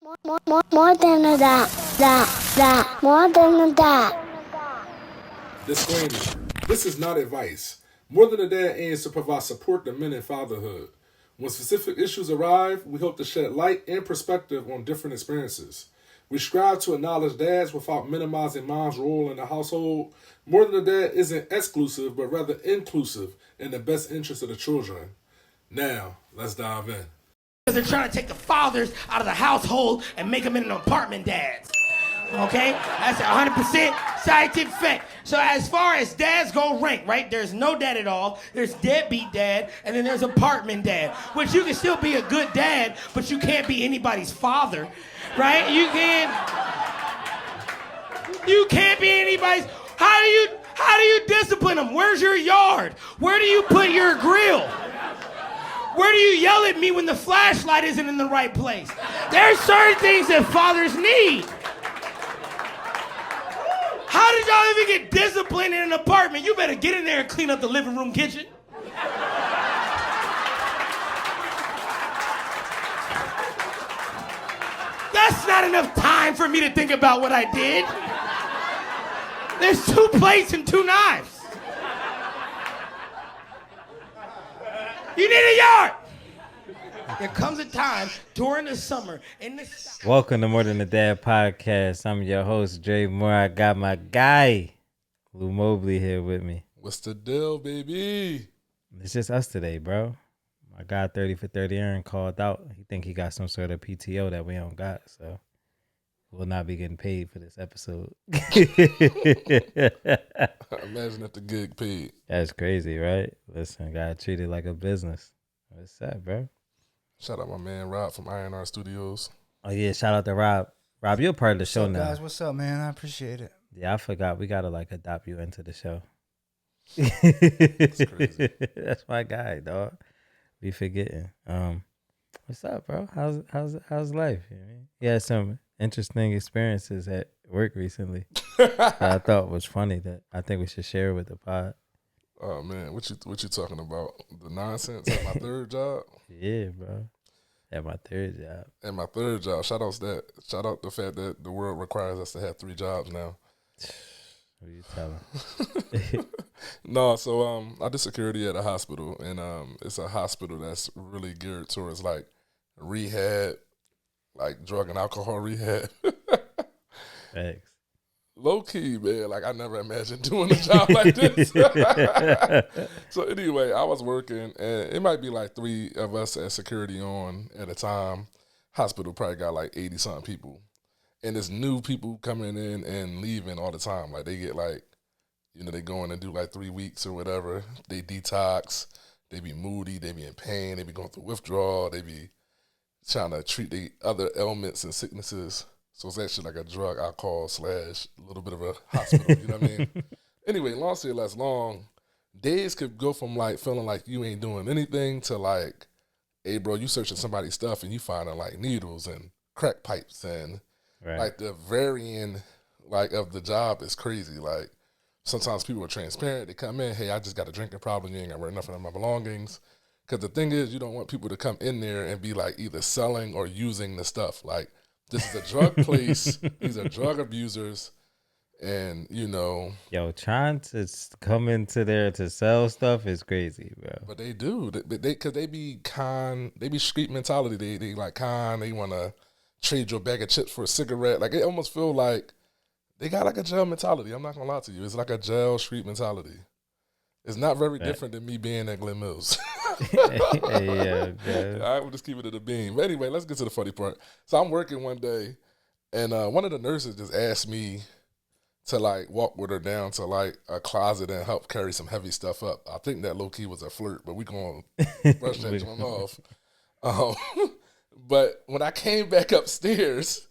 More than a dot. More than a dot. Disclaimer. This is not advice. More Than a Dad aims to provide support to men in fatherhood. When specific issues arrive, we hope to shed light and perspective on different experiences. We strive to acknowledge dads without minimizing mom's role in the household. More Than a Dad isn't exclusive, but rather inclusive in the best interest of the children. Now, let's dive in. They're trying to take the fathers out of the household and make them into apartment dads. Okay? That's 100% scientific fact. So as far as dads go rank, right? There's no dad at all. There's deadbeat dad, and then there's apartment dad. Which you can still be a good dad, but you can't be anybody's father. Right? You can't be anybody's. How do you discipline them? Where's your yard? Where do you put your grill? Where do you yell at me when the flashlight isn't in the right place? There's certain things that fathers need. How did y'all even get disciplined in an apartment? You better get in there and clean up the living room kitchen. That's not enough time for me to think about what I did. There's 2 plates and 2 knives. You need a yard. There comes a time during the summer in the South. Welcome to More Than a Dad podcast. I'm your host, Dre Moore. I got my guy, Lou Mobley, here with me. What's the deal, baby? It's just us today, bro. My guy, 30 for 30 Aaron, called out. He think he got some sort of PTO that we don't got, so we'll not be getting paid for this episode. Imagine if the gig paid. That's crazy, right? Listen, gotta treat it like a business. What's that, bro? Shout out my man Rob from INR Studios. Oh, yeah, shout out to Rob. Rob, you're a part of the show What's up, now. guys? What's up, man? I appreciate it. Yeah, I forgot. We gotta adopt you into the show. That's crazy. That's my guy, dog. Be forgetting. What's up, bro? How's life? You know what I mean? You had some interesting experiences at work recently that I thought was funny that I think we should share with the pod. Oh man, what you talking about? The nonsense at my third job? Yeah, bro. At my third job. At my third job. Shout out to that. Shout out the fact that the world requires us to have 3 jobs now. What you telling? No, so I did security at a hospital, and it's a hospital that's really geared towards like rehab, like drug and alcohol rehab. Thanks. Low key, man. Like I never imagined doing a job like this. So anyway, I was working, and it might be like 3 of us at security on at a time. Hospital probably got like 80-something people, and there's new people coming in and leaving all the time. Like they get like, you know, they go in and do like 3 weeks or whatever. They detox. They be moody. They be in pain. They be going through withdrawal. They be trying to treat the other ailments and sicknesses. So it's actually like a drug, alcohol / a little bit of a hospital, you know what I mean? Anyway, long story less long, days could go from like feeling like you ain't doing anything to like, hey bro, you searching somebody's stuff and you finding like needles and crack pipes and like the varying like of the job is crazy. Like sometimes people are transparent. They come in, hey, I just got a drinking problem. You ain't got nothing of my belongings. Because the thing is, you don't want people to come in there and be like either selling or using the stuff. Like, this is a drug place. These are drug abusers. And, you know. Yo, trying to come into there to sell stuff is crazy, bro. But they do. Because they be con. They be street mentality. They like con. They want to trade your bag of chips for a cigarette. Like, it almost feel like they got like a jail mentality. I'm not going to lie to you. It's like a jail street mentality. It's not very different than me being at Glen Mills. Yeah, I will just keep it at the beam. But anyway, let's get to the funny part. So I'm working one day, and one of the nurses just asked me to like walk with her down to like a closet and help carry some heavy stuff up. I think that low key was a flirt, but we gonna brush that joint off. But when I came back upstairs,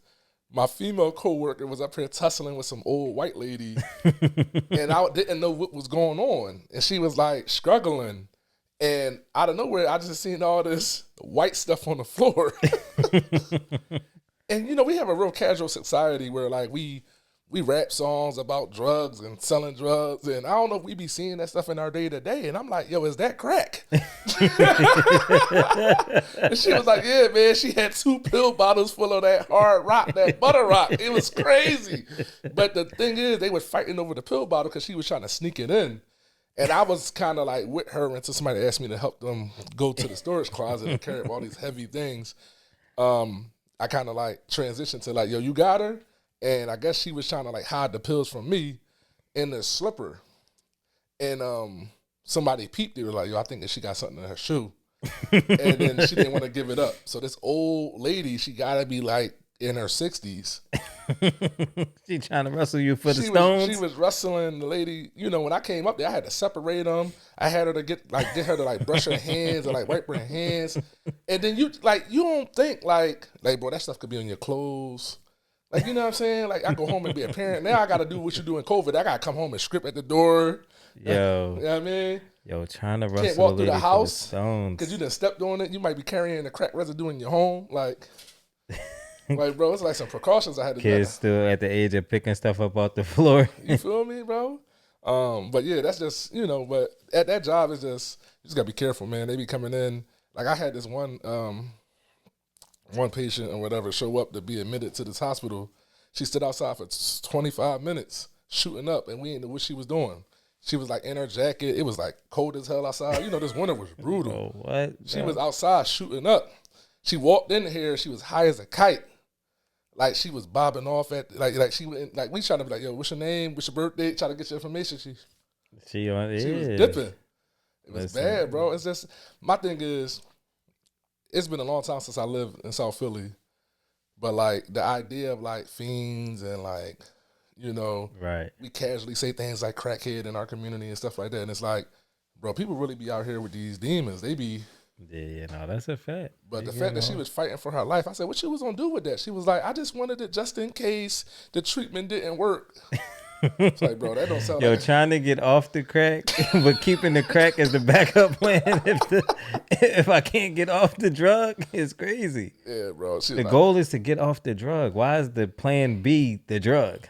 my female coworker was up here tussling with some old white lady, and I didn't know what was going on, and she was like struggling. And out of nowhere, I just seen all this white stuff on the floor. And, you know, we have a real casual society where, like, we we rap songs about drugs and selling drugs, and I don't know if we be seeing that stuff in our day to day. And I'm like, yo, is that crack? And she was like, yeah, man. She had 2 pill bottles full of that hard rock, that butter rock. It was crazy. But the thing is, they were fighting over the pill bottle because she was trying to sneak it in. And I was kind of like with her until somebody asked me to help them go to the storage closet and carry up all these heavy things. I kind of like transitioned to like, yo, you got her? And I guess she was trying to like hide the pills from me in the slipper. And somebody peeped. They were like, yo, I think that she got something in her shoe. And then she didn't want to give it up. So this old lady, she got to be like in her 60s. She trying to wrestle you for the stones? She was wrestling the lady. You know, when I came up there, I had to separate them. I had her to get her to like brush her hands or like wipe her hands. And then you don't think like bro, that stuff could be on your clothes. Like, you know what I'm saying? Like, I go home and be a parent. Now I got to do what you do in COVID. I got to come home and script at the door. Yo. You know what I mean? Yo, trying to wrestle Can't walk through the for house stones. because you done stepped on it. You might be carrying the crack residue in your home. Like, bro, it's like some precautions I had to do. Kids still at the age of picking stuff up off the floor. You feel me, bro? But yeah, that's just, you know, but at that job, it's just, you just got to be careful, man. They be coming in. Like, I had this one patient or whatever show up to be admitted to this hospital. She stood outside for 25 minutes shooting up, and we didn't know what she was doing. She was like in her jacket. It was like cold as hell outside. You know, this winter was brutal. Oh, what? She was outside shooting up. She walked in here. She was high as a kite. Like, she was bobbing off at, like she went, like, we trying to be like, yo, what's your name? What's your birthday? Try to get your information. She was dipping. It was bad, bro. It's just, my thing is, it's been a long time since I lived in South Philly. But, like, the idea of, like, fiends and, like, you know, right. We casually say things like crackhead in our community and stuff like that. And it's like, bro, people really be out here with these demons. They be. Yeah, no, that's a fact. But the fact that she was fighting for her life, I said, what you was going to do with that? She was like, I just wanted it just in case the treatment didn't work. It's like, bro, that don't sound Yo, like trying to get off the crack, but keeping the crack as the backup plan if I can't get off the drug is crazy. Yeah, bro. The goal is to get off the drug. Why is the plan B the drug?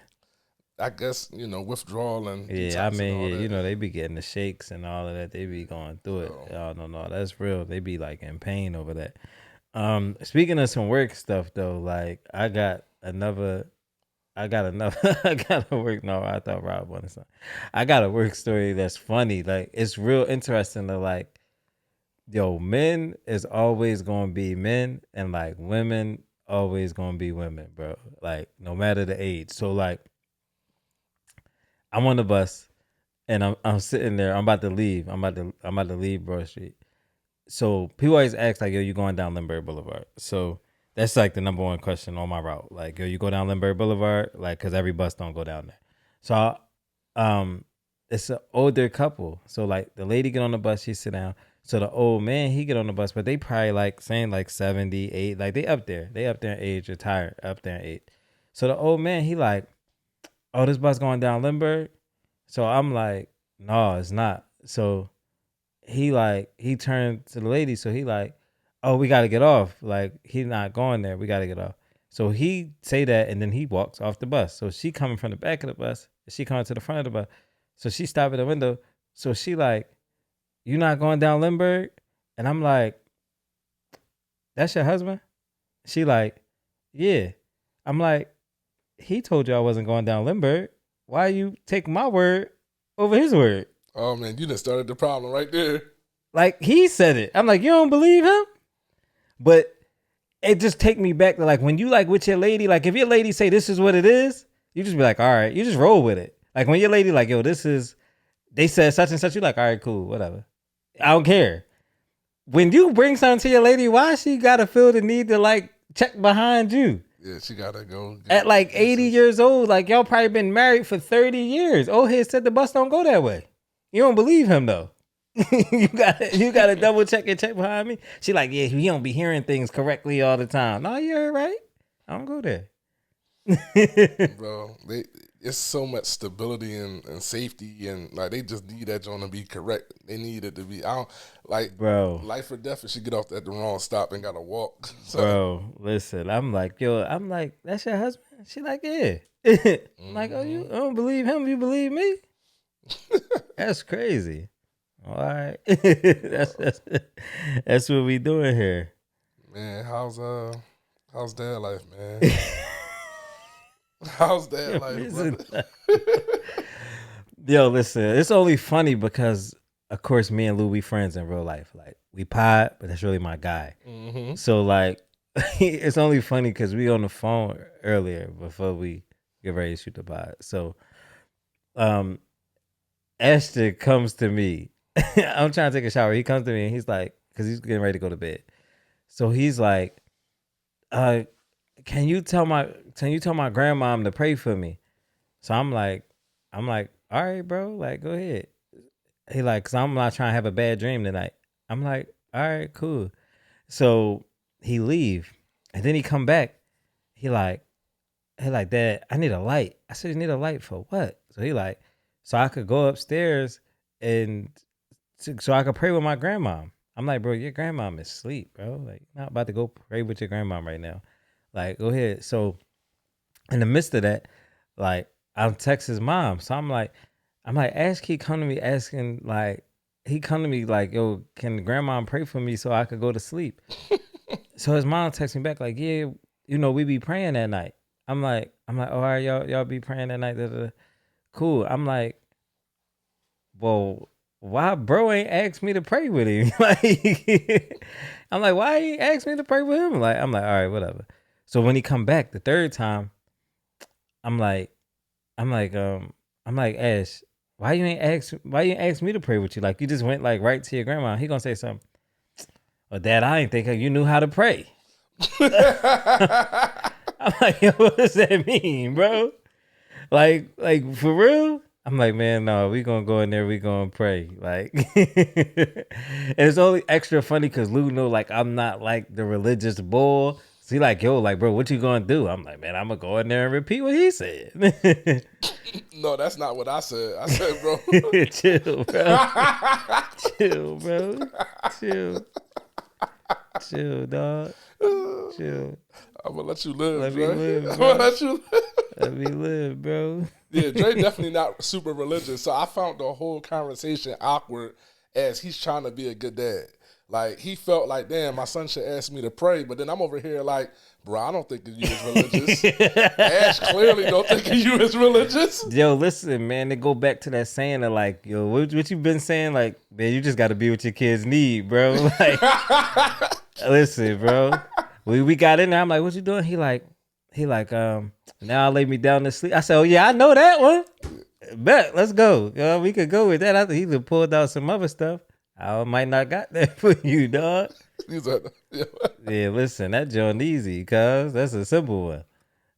I guess, you know, withdrawal and yeah, I mean, you know, they be getting the shakes and all of that. They be going through it. Oh, no, that's real. They be like in pain over that. Speaking of some work stuff though, like I got a work. No, I thought Rob wanted something. I got a work story that's funny. Like, it's real interesting to like, yo, men is always gonna be men, and like women always gonna be women, bro. Like, no matter the age. So like, I'm on the bus, and I'm sitting there. I'm about to leave. I'm about to leave Broad Street. So people always ask like, yo, you going down Lindbergh Boulevard? So that's like the number one question on my route. Like, yo, you go down Lindbergh Boulevard? Like, cause every bus don't go down there. So, it's an older couple. So like the lady get on the bus, she sit down. So the old man, he get on the bus, but they probably like saying like 78, like they up there in age, retired, up there in age. So the old man, he like, oh, this bus going down Lindbergh? So I'm like, no, it's not. So he turned to the lady. So he like, oh, we got to get off. Like, he's not going there. We got to get off. So he say that, and then he walks off the bus. So she coming from the back of the bus. She coming to the front of the bus. So she stopped at the window. So she like, you not going down Lindbergh? And I'm like, that's your husband? She like, yeah. I'm like, he told you I wasn't going down Lindbergh. Why you take my word over his word? Oh, man, you done started the problem right there. Like, he said it. I'm like, you don't believe him? But it just take me back to like when you like with your lady, like if your lady say this is what it is, you just be like, all right, you just roll with it. Like when your lady like, yo, they said such and such, you like, all right, cool, whatever. I don't care. When you bring something to your lady, why she gotta feel the need to like check behind you? Yeah, she gotta go. At like 80 years old, like y'all probably been married for 30 years. Old head said the bus don't go that way. You don't believe him though. you gotta double check and check behind me. She like, yeah, you don't be hearing things correctly all the time. No, you're right. I don't go there. Bro, it's so much stability and safety, and like they just need that joint to be correct. They need it to be. I don't like, bro. Life or death if she get off at the wrong stop and gotta walk. So, bro, listen, I'm like, that's your husband? She like, yeah. I'm like, oh, you don't believe him? You believe me? That's crazy. All right, that's what we doing here. Man, how's dad life, man? How's dad life, brother? Yo, listen, it's only funny because, of course, me and Lou, we friends in real life. Like, we pod, but that's really my guy. Mm-hmm. So, like, it's only funny because we on the phone earlier before we get ready to shoot the pod. So, Ashton comes to me. I'm trying to take a shower. He comes to me and he's like, because he's getting ready to go to bed. So he's like, can you tell my grandmom to pray for me? So I'm like, all right, bro, like, go ahead. He like, cause I'm not trying to have a bad dream tonight. I'm like, all right, cool. So he leave, and then he come back. He like, Dad, I need a light. I said, you need a light for what? So he like, so I could go upstairs and so I could pray with my grandmom. I'm like, bro, your grandmom is asleep, bro. Like, you're not about to go pray with your grandmom right now. Like, go ahead. So in the midst of that, like, I'm text his mom. So I'm like, Ash keep come to me asking, like, he come to me like, yo, can grandma pray for me so I could go to sleep? So his mom texts me back like, yeah, you know, we be praying that night. I'm like, all right, y'all be praying that night. Da, da, da. Cool. I'm like, well, why bro ain't asked me to pray with him? Like, I'm like, why he asked me to pray with him? Like, I'm like, all right, whatever. So when he come back the third time, I'm like, Ash, why you ain't ask me to pray with you? Like, you just went like right to your grandma. He gonna say something. Well, Dad, I ain't think you knew how to pray. I'm like, yo, what does that mean, bro? Like for real? I'm like, man, no, we gonna go in there, we gonna pray. Like, and it's only extra funny because Lou know, like, I'm not like the religious bull. So he like, yo, like, bro, what you gonna do? I'm like, man, I'm gonna go in there and repeat what he said. No, that's not what I said. I said, bro, chill, bro. Chill, bro. Chill, dog. Chill. I'm gonna let you live, Let bro. me live, I'm bro. gonna let you live. Let me live, bro. Yeah, Dre definitely not super religious. So I found the whole conversation awkward as he's trying to be a good dad. Like, he felt like, damn, my son should ask me to pray. But then I'm over here like, bro, I don't think of you as religious. Ash clearly don't think of you as religious. Yo, listen, man, they go back to that saying of like, yo, what you been saying? Like, man, you just got to be what your kids need, bro. Like, listen, bro. We got in there. I'm like, what you doing? He like, now I lay me down to sleep. I said, oh yeah, I know that one. Bet, let's go. We could go with that. I think he pulled out some other stuff. I might not got that for you, dog. He's like, Yeah, listen, that joint easy, cuz that's a simple one.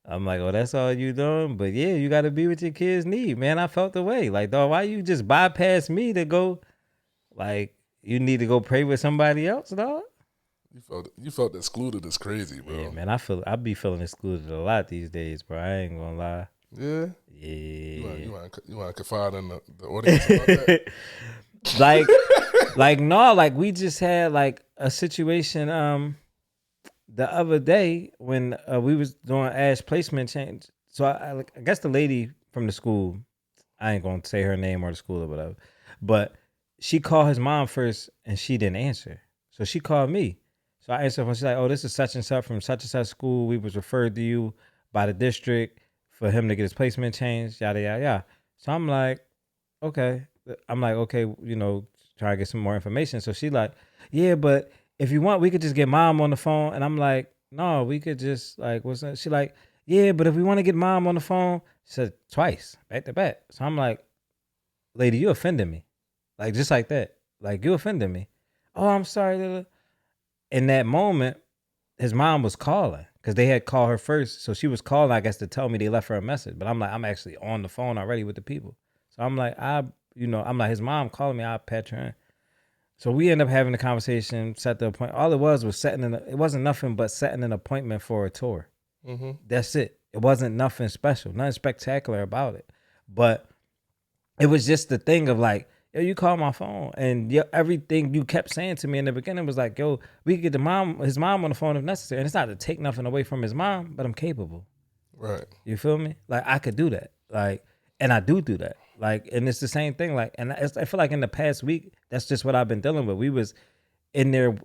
I'm like, oh, that's all you doing? But yeah, you got to be what your kids need, man. I felt the way. Like, dog, why you just bypass me to go, like, you need to go pray with somebody else, dog? You felt excluded is crazy, bro. Yeah, man, I be feeling excluded a lot these days, bro. I ain't gonna lie. Yeah? Yeah. You want to confide in the audience about that? like we just had like a situation the other day when we was doing Ash placement change. So I guess the lady from the school, I ain't gonna say her name or the school or whatever, but she called his mom first and she didn't answer. So she called me. So I answered when she's like, oh, this is such and such from such and such school. We was referred to you by the district for him to get his placement changed, yada, yada, yada. So I'm like, okay, you know, try to get some more information. So she like, yeah, but if you want, we could just get mom on the phone. And I'm like, no, we could just like, what's that? She like, yeah, but if we want to get mom on the phone, she said twice, back to back. So I'm like, lady, you offended me. Like, just like that. Like, you offended me. Oh, I'm sorry. In that moment, his mom was calling because they had called her first. So she was calling, I guess, to tell me they left her a message. But I'm like, I'm actually on the phone already with the people. So I'm like, his mom calling me, I'll patch her in. So we end up having a conversation, set the appointment. All it was it wasn't nothing but setting an appointment for a tour. Mm-hmm. That's it. It wasn't nothing special, nothing spectacular about it. But it was just the thing of like, yo, you call my phone, and everything you kept saying to me in the beginning was like, yo, we could get his mom on the phone if necessary. And it's not to take nothing away from his mom, but I'm capable. Right. You feel me? Like I could do that. Like, and I do that. Like, and it's the same thing. Like, and I feel like in the past week, that's just what I've been dealing with. We was in there,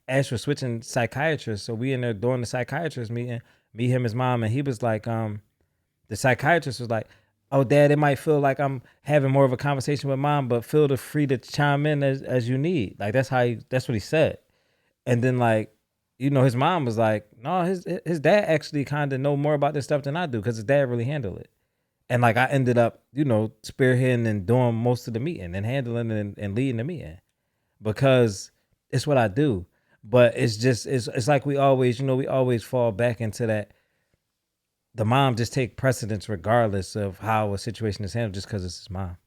Ash was switching psychiatrists, so we in there doing the psychiatrist meeting. Me, him, his mom, and he was like, the psychiatrist was like, "Oh, Dad, it might feel like I'm having more of a conversation with Mom, but feel free to chime in as you need." Like that's what he said. And then like, his mom was like, "No, his dad actually kind of know more about this stuff than I do because his dad really handled it." And like I ended up, spearheading and doing most of the meeting and handling and leading the meeting because it's what I do. But it's just it's like we always fall back into that. The mom just take precedence regardless of how a situation is handled just because it's his mom.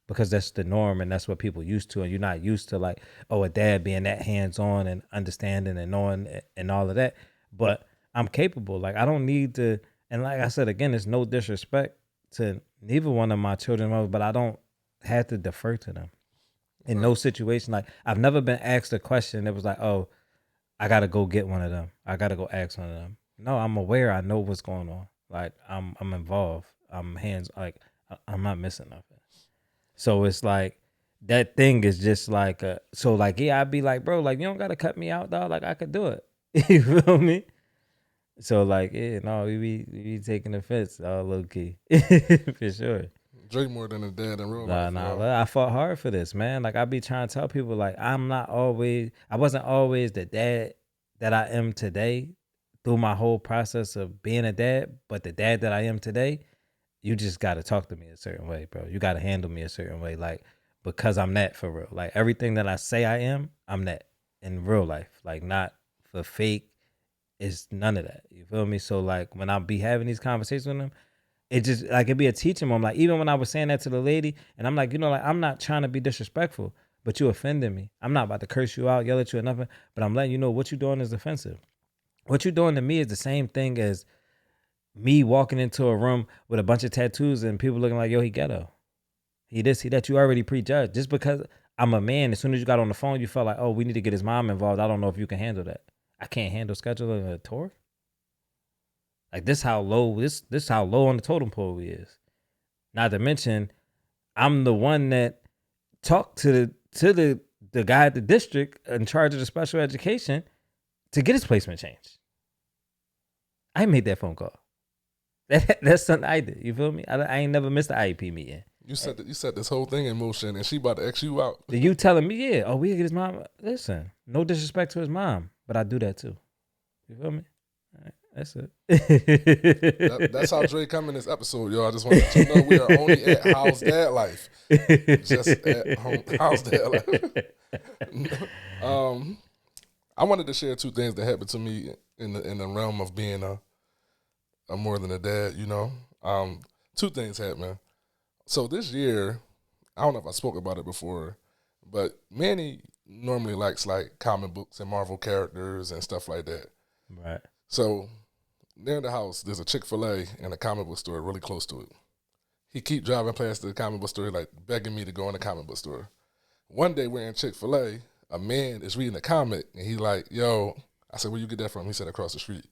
Because that's the norm and that's what people used to. And you're not used to like, a dad being that hands-on and understanding and knowing and all of that. But I'm capable. Like I don't need to, and like I said, again, it's no disrespect to neither one of my children, but I don't have to defer to them. In no situation. Like I've never been asked a question that was like, "Oh, I gotta go get one of them. I gotta go ask one of them." No, I'm aware. I know what's going on. Like I'm involved. I'm I'm not missing nothing. So it's like that thing is just like so like I'd be like, "Bro, like you don't gotta cut me out, dog. Like I could do it." You feel me? So like we be taking offense, low key for sure. Drake more than a dad in real life. Well, I fought hard for this, man. Like I be trying to tell people, like I wasn't always the dad that I am today through my whole process of being a dad, but the dad that I am today, you just got to talk to me a certain way, bro. You got to handle me a certain way, like because I'm that for real. Like everything that I say I am, I'm that in real life. Like not for fake. It's none of that. You feel me? So like when I be having these conversations with them, it just like it'd be a teaching moment. Like even when I was saying that to the lady, and I'm like, like I'm not trying to be disrespectful, but you offended me. I'm not about to curse you out, yell at you or nothing, but I'm letting you know what you're doing is offensive. What you're doing to me is the same thing as me walking into a room with a bunch of tattoos and people looking like, "Yo, he ghetto. He this, he that." You already prejudged. Just because I'm a man, as soon as you got on the phone, you felt like, "Oh, we need to get his mom involved. I don't know if you can handle that." I can't handle scheduling a tour. Like this how low on the totem pole he is. Not to mention, I'm the one that talked to the guy at the district in charge of the special education to get his placement changed. I made that phone call. That's something I did. You feel me? I ain't never missed the IEP meeting. You set this whole thing in motion, and she about to X you out. You telling me, yeah? Oh, we get his mom. Listen, no disrespect to his mom, but I do that too. You feel me? All right, that's it. That's how Dre come in this episode, yo. I just want to let you know we are only at How's Dad Life. Just at home, How's Dad Life. I wanted to share two things that happened to me in the realm of being a more than a dad. Two things happened. So this year, I don't know if I spoke about it before, but Manny normally likes like comic books and Marvel characters and stuff like that. Right. So near the house, there's a Chick-fil-A and a comic book store really close to it. He keep driving past the comic book store, like begging me to go in the comic book store. One day we're in Chick-fil-A, a man is reading a comic, and he like, "Yo," I said, "Where you get that from?" He said, "Across the street."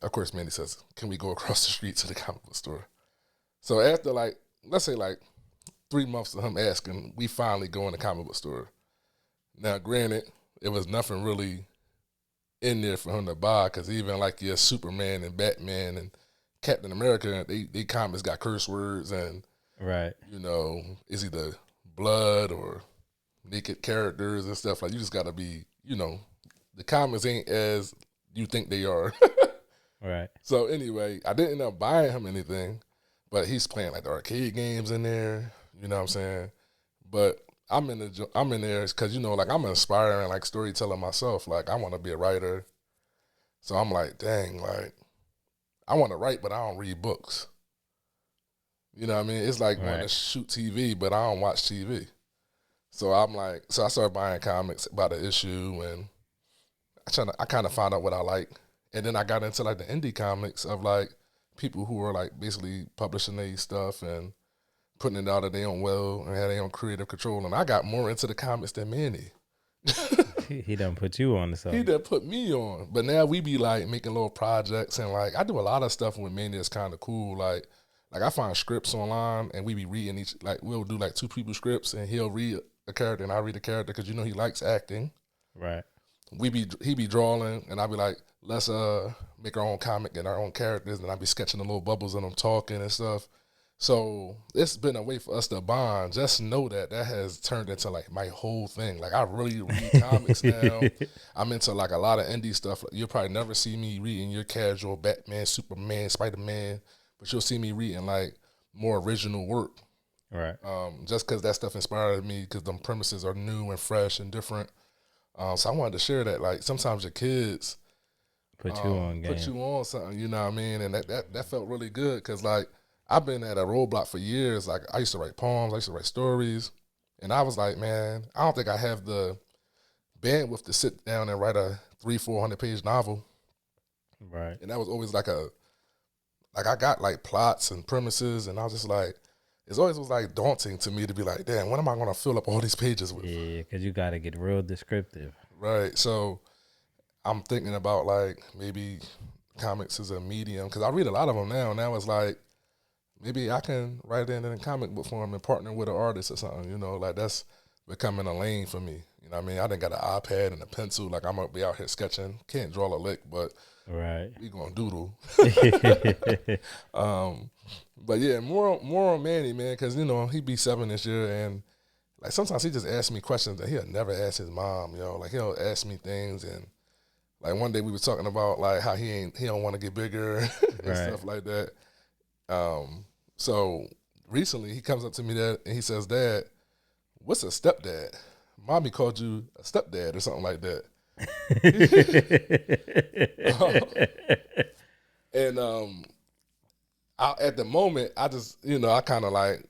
Of course, Manny says, "Can we go across the street to the comic book store?" So after let's say 3 months of him asking, we finally go in the comic book store. Now, granted, it was nothing really in there for him to buy, because even like your Superman and Batman and Captain America, they comics got curse words and right. It's either blood or naked characters and stuff. Like you just gotta be, the comics ain't as you think they are. Right. So anyway, I didn't end up buying him anything, but he's playing like the arcade games in there. You know what I'm saying? But I'm in there because I'm an aspiring like storyteller myself. Like I want to be a writer, so I'm like, dang, like I want to write, but I don't read books. You know what I mean? It's like wanting to shoot TV, but I don't watch TV. So I started buying comics by the issue, and I kind of found out what I like, and then I got into like the indie comics of like people who were like basically publishing their stuff and putting it out of their own will and had their own creative control. And I got more into the comics than Manny. He done put you on the song. He done put me on. But now we be like making little projects and like I do a lot of stuff with Manny that's kind of cool. Like I find scripts online and we be reading each, like we'll do like two people scripts and he'll read a character and I read a character because he likes acting. Right. He be drawing and I be like, let's make our own comic and our own characters, and I be sketching the little bubbles and them talking and stuff. So it's been a way for us to bond. Just know that has turned into like my whole thing. Like I really read comics now. I'm into like a lot of indie stuff. You'll probably never see me reading your casual Batman, Superman, Spider-Man, but you'll see me reading like more original work. Right. Just because that stuff inspired me, because them premises are new and fresh and different. So I wanted to share that. Like sometimes your kids put you on game. Put you on something, you know what I mean? And that felt really good because like I've been at a roadblock for years. Like I used to write poems, I used to write stories, and I was like, man, I don't think I have the bandwidth to sit down and write a 300-400 page novel. Right. And that was always like I got like plots and premises, and I was just like, it always was like daunting to me to be like, damn, what am I going to fill up all these pages with? Yeah, because you got to get real descriptive. Right. So I'm thinking about like maybe comics as a medium, because I read a lot of them now. Now it's like maybe I can write it in comic book form and partner with an artist or something, like that's becoming a lane for me. You know what I mean? I done got an iPad and a pencil. Like I'm going to be out here sketching. Can't draw a lick, but right, we going to doodle. But yeah, more on Manny, man, because, he be 7 this year, and like sometimes he just asks me questions that he'll never ask his mom, like he'll ask me things, and like one day we were talking about like how he don't want to get bigger and right. stuff like that. So recently he comes up to me and he says, Dad, what's a stepdad? Mommy called you a stepdad or something like that. And at the moment, I just, I kind of like,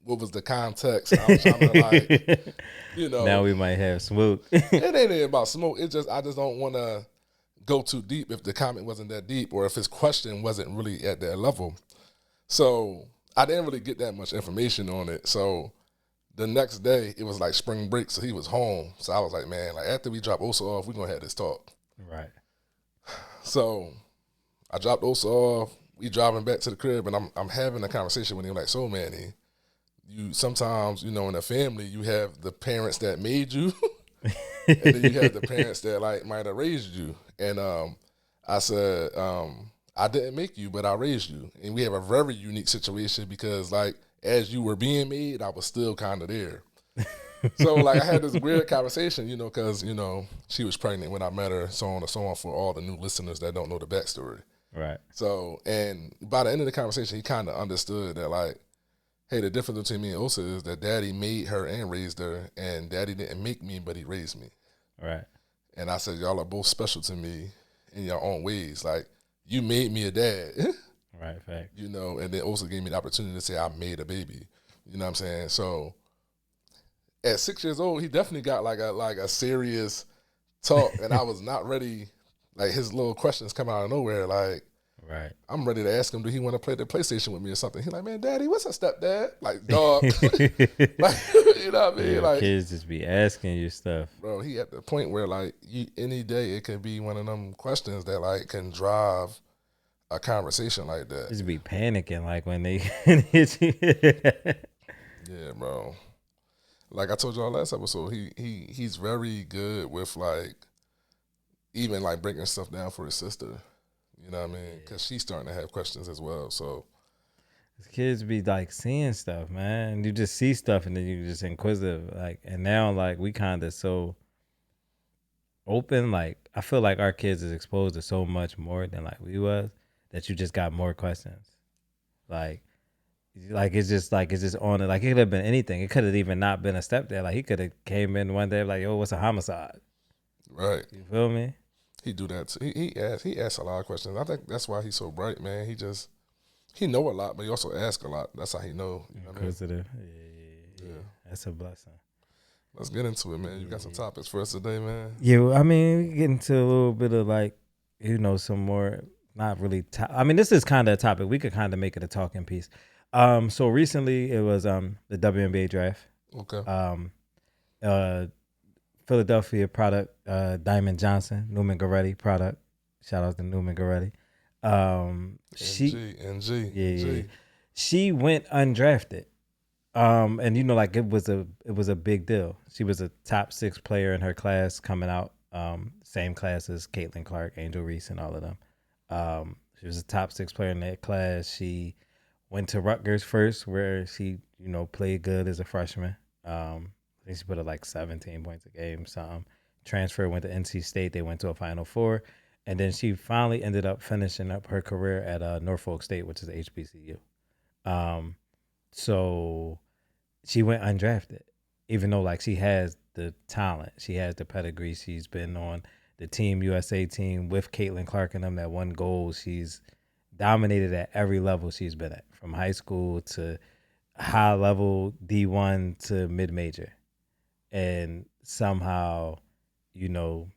what was the context? I was trying to like, Now we might have smoke. It ain't about smoke. I just don't want to go too deep if the comment wasn't that deep or if his question wasn't really at that level. So I didn't really get that much information on it. So the next day, it was like spring break, so he was home. So I was like, man, like after we drop Osa off, we're going to have this talk. Right. So I dropped Osa off. We driving back to the crib, and I'm having a conversation with him like, so Manny, you sometimes, in a family, you have the parents that made you, and then you have the parents that like might have raised you. And I said, I didn't make you, but I raised you. And we have a very unique situation because like as you were being made, I was still kind of there. So like I had this weird conversation, because, she was pregnant when I met her, so on and so on, for all the new listeners that don't know the backstory. Right. So, and by the end of the conversation, he kind of understood that like, hey, the difference between me and Osa is that Daddy made her and raised her, and Daddy didn't make me, but he raised me. Right. And I said, y'all are both special to me in your own ways. Like, you made me a dad. Right, fact. And then Osa gave me the opportunity to say I made a baby. You know what I'm saying? So at 6 years old, he definitely got like a serious talk, and I was not ready. Like his little questions come out of nowhere. Like, right. I'm ready to ask him, do he want to play the PlayStation with me or something? He's like, man, Daddy, what's a stepdad? Like, dog. Like, you know what I mean? Yeah, like, kids just be asking you stuff. Bro, he at the point where like any day it could be one of them questions that like can drive a conversation like that. Just be panicking like when they hit you. Yeah, bro. Like I told y'all last episode, he's very good with like even like breaking stuff down for his sister. You know what I mean? Because she's starting to have questions as well. So kids be like seeing stuff, man. You just see stuff and then you just inquisitive. Like, and now like we kind of so open. Like I feel like our kids is exposed to so much more than like we was, that you just got more questions. Like it's just on it. Like it could have been anything. It could have even not been a stepdad. Like he could have came in one day like, yo, what's a homicide? Right. You feel me? He do that too. He asks a lot of questions. I think that's why he's so bright, man. He know a lot, but he also asks a lot. That's how he know. You know what I mean? Inquisitive. Yeah. That's a blessing. Let's get into it, man. You got some topics for us today, man? Yeah, I mean, we get into a little bit of like, some more, not really, I mean, this is kind of a topic. We could kind of make it a talking piece. So recently it was the WNBA draft. Okay. Philadelphia product, Diamond Johnson, Newman Goretti product. Shout out to Newman Goretti. NG. She went undrafted. And you know, like it was a big deal. She was a top 6 player in her class coming out. Same class as Caitlin Clark, Angel Reese, and all of them. She was a top 6 player in that class. She went to Rutgers first, where she, you know, played good as a freshman. I think she put up like 17 points a game, something. Transfer, went to NC State. They went to a Final Four. And then she finally ended up finishing up her career at Norfolk State, which is HBCU. So she went undrafted, even though like she has the talent, she has the pedigree. She's been on the Team USA team with Caitlin Clark and them that won gold. She's dominated at every level she's been at, from high school to high level D1 to mid-major. And somehow, you know,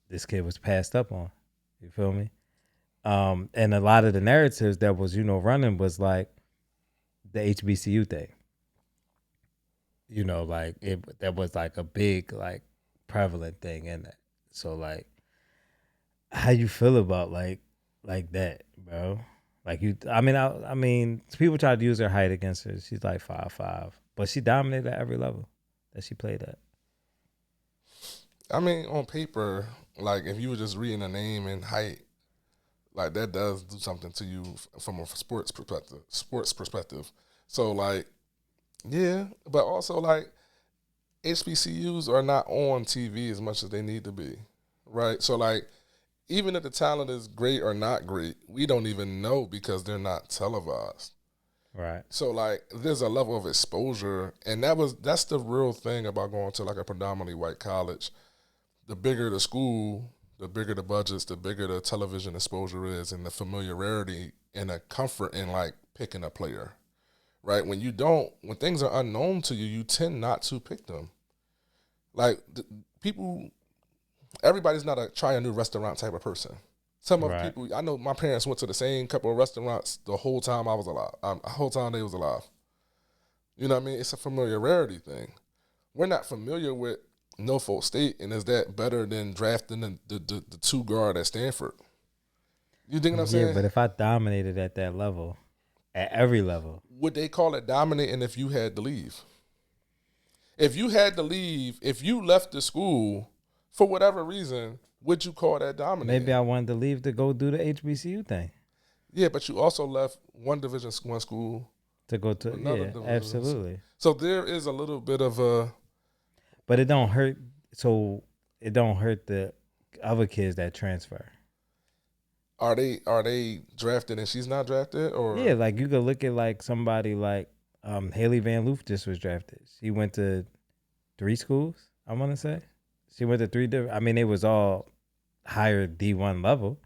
this kid was passed up on. You feel me? And a lot of the narratives that was, you know, running was like the HBCU thing. You know, like that was like a big, like, prevalent thing in that. So like, how you feel about like that, bro? Like I mean, people try to use her height against her. She's like 5'5", but she dominated at every level that she played at. I mean, on paper, like if you were just reading a name and height, like that does do something to you from a sports perspective. So like, yeah, but also like HBCUs are not on TV as much as they need to be, right? So like, even if the talent is great or not great, we don't even know because they're not televised. Right. So like, there's a level of exposure, and that's the real thing about going to like a predominantly white college. The bigger the school, the bigger the budgets, the bigger the television exposure is, and the familiarity and the comfort in like picking a player, right? When things are unknown to you, you tend not to pick them. Like everybody's not a try a new restaurant type of person. Some of people, I know my parents went to the same couple of restaurants the whole time I was alive, the whole time they was alive. You know what I mean? It's a familiarity thing. We're not familiar with Norfolk State, and is that better than drafting the 2 guard at Stanford? You think what I'm saying? Yeah, but if I dominated at that level, at every level, would they call it dominating if you had to leave? If you had to leave, if you left the school for whatever reason, would you call that dominating? Maybe I wanted to leave to go do the HBCU thing. Yeah, but you also left one Division I school to go to another. Yeah, absolutely. So there is a little bit of a. But it don't hurt. So it don't hurt the other kids that transfer. Are they drafted and she's not drafted, or? Yeah, like you could look at like somebody like Haley Van Loof just was drafted. She went to 3 schools, I want to say. She went to 3 different. I mean, it was all higher D1 level,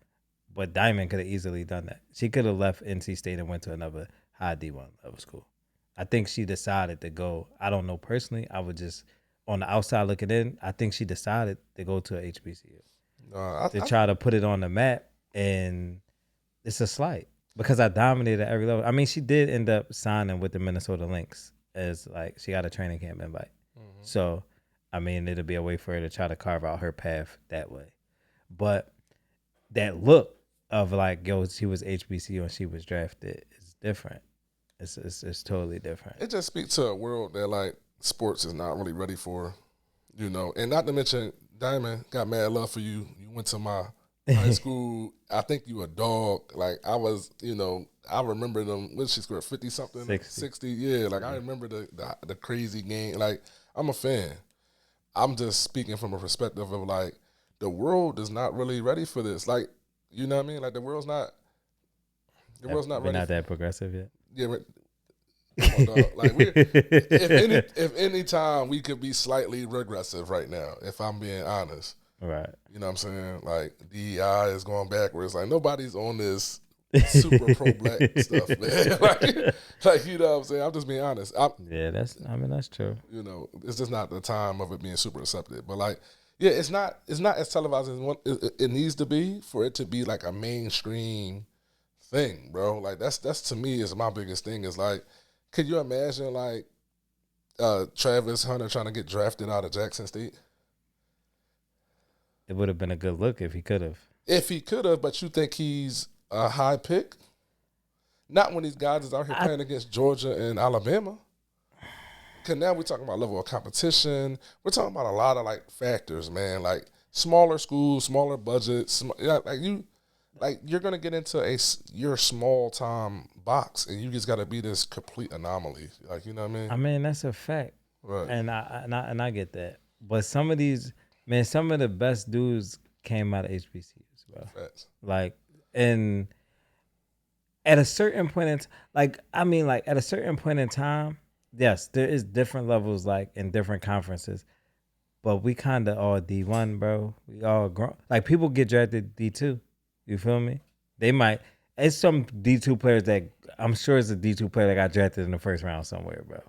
but Diamond could have easily done that. She could have left NC State and went to another high D1 level school. I think she decided to go. I don't know personally. I would just, on the outside looking in, I think she decided to go to a HBCU to try to put it on the map, and it's a slight because I dominated at every level. I mean, she did end up signing with the Minnesota Lynx as like she got a training camp invite. Mm-hmm. So, I mean, it'll be a way for her to try to carve out her path that way. But that look of like, yo, she was HBCU and she was drafted is different. It's totally different. It just speaks to a world that like sports is not really ready for, you know. And not to mention, Diamond got mad love for you. You went to my high school. I think you a dog. Like I was, you know, I remember them. What did she score? 50-something? 60. Yeah. Like I remember the crazy game. Like I'm a fan. I'm just speaking from a perspective of like the world is not really ready for this. Like, you know what I mean? Like the world's not ready. We're not that progressive yet. Yeah, come on, dog. Like if any time we could be slightly regressive right now, if I'm being honest. Right. You know what I'm saying? Like DEI is going backwards. Like nobody's on this super pro black stuff, man. like you know what I'm saying? I'm just being honest. That's true. You know, it's just not the time of it being super accepted. But like, yeah, it's not as televised as it needs to be for it to be like a mainstream thing, bro. Like that's to me is my biggest thing is like, could you imagine like Travis Hunter trying to get drafted out of Jackson State? It would have been a good look if he could have. If he could have, but you think he's a high pick? Not when these guys is out here playing against Georgia and Alabama. Because now we're talking about level of competition. We're talking about a lot of like factors, man. Like smaller schools, smaller budgets. You're gonna get into your small time box, and you just got to be this complete anomaly. Like, you know what I mean? I mean, that's a fact, Right. and I get that. But some of these, man, some of the best dudes came out of HBCUs, bro. Facts. Like, and at a certain point in at a certain point in time, yes, there is different levels, like in different conferences. But we kind of all D1, bro. We all grown. Like, people get drafted D2. You feel me? They might. It's some D2 players that I'm sure it's a D2 player that got drafted in the first round somewhere, bro.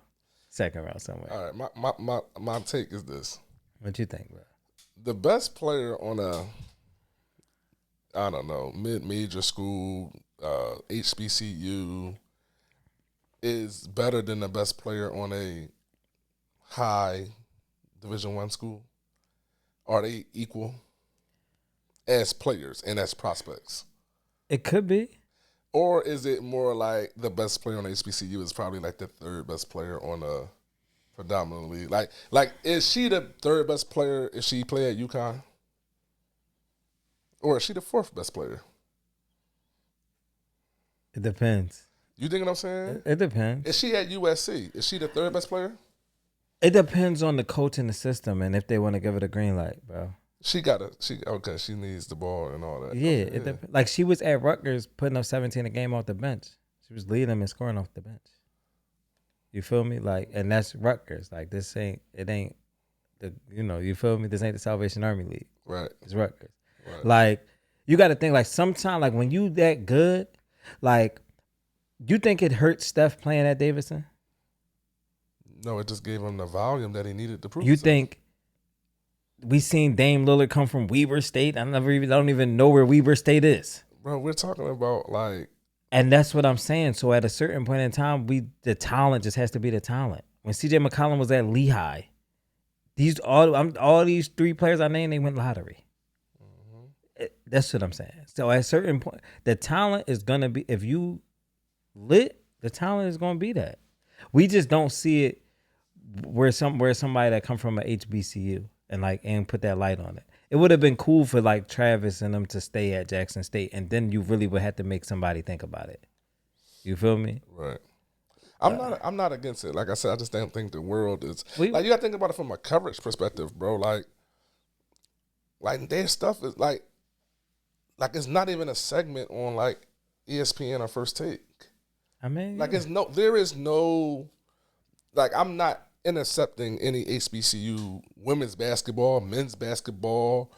Second round somewhere. All right, my take is this. What you think, bro? The best player on a, I don't know, mid-major school, HBCU, is better than the best player on a high Division I school? Are they equal as players and as prospects? It could be. Or is it more like the best player on HBCU is probably like the third best player on a predominantly like is she the third best player if she play at UConn? Or is she the fourth best player? It depends. You think what I'm saying? It depends. Is she at USC? Is she the third best player? It depends on the coach and the system and if they want to give it a green light, bro. She needs the ball and all that. Yeah, Okay, like she was at Rutgers putting up 17 a game off the bench. She was leading them and scoring off the bench. You feel me? Like, and that's Rutgers. Like, you feel me? This ain't the Salvation Army League. Right. It's Rutgers. Right. Like, you got to think, like, sometimes, like, when you that good, like, you think it hurt Steph playing at Davidson? No, it just gave him the volume that he needed to prove. You himself. think we seen Dame Lillard come from Weber State? I don't even know where Weber State is. Bro, we're talking about like. And that's what I'm saying. So at a certain point in time, the talent just has to be the talent. When CJ McCollum was at Lehigh, all these three players I named, they went lottery. Mm-hmm. That's what I'm saying. So at a certain point, the talent is gonna be, if you lit, the talent is gonna be that. We just don't see it where somebody that come from an HBCU and put that light on it. It would have been cool for like Travis and them to stay at Jackson State, and then you really would have to make somebody think about it. You feel me? Right. I'm not against it. Like I said, I just don't think the world is like, you gotta think about it from a coverage perspective, bro. Like their stuff is like it's not even a segment on like ESPN or First Take. I mean, like there is no, like, I'm not intercepting any HBCU women's basketball, men's basketball,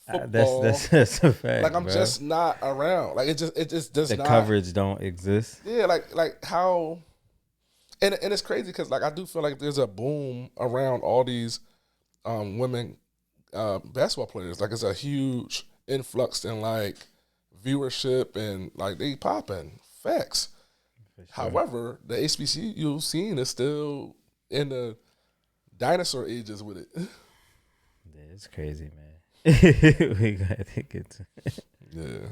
football. That's a fact. Like, I'm bro. just not around. Like, it just does the not. coverage don't exist. Yeah, like how, and it's crazy because like I do feel like there's a boom around all these women basketball players. Like, it's a huge influx in like viewership and like they popping. Facts. Sure. However, the HBCU scene is still in the dinosaur ages with it. Yeah, it's crazy, man. We gotta get to yeah.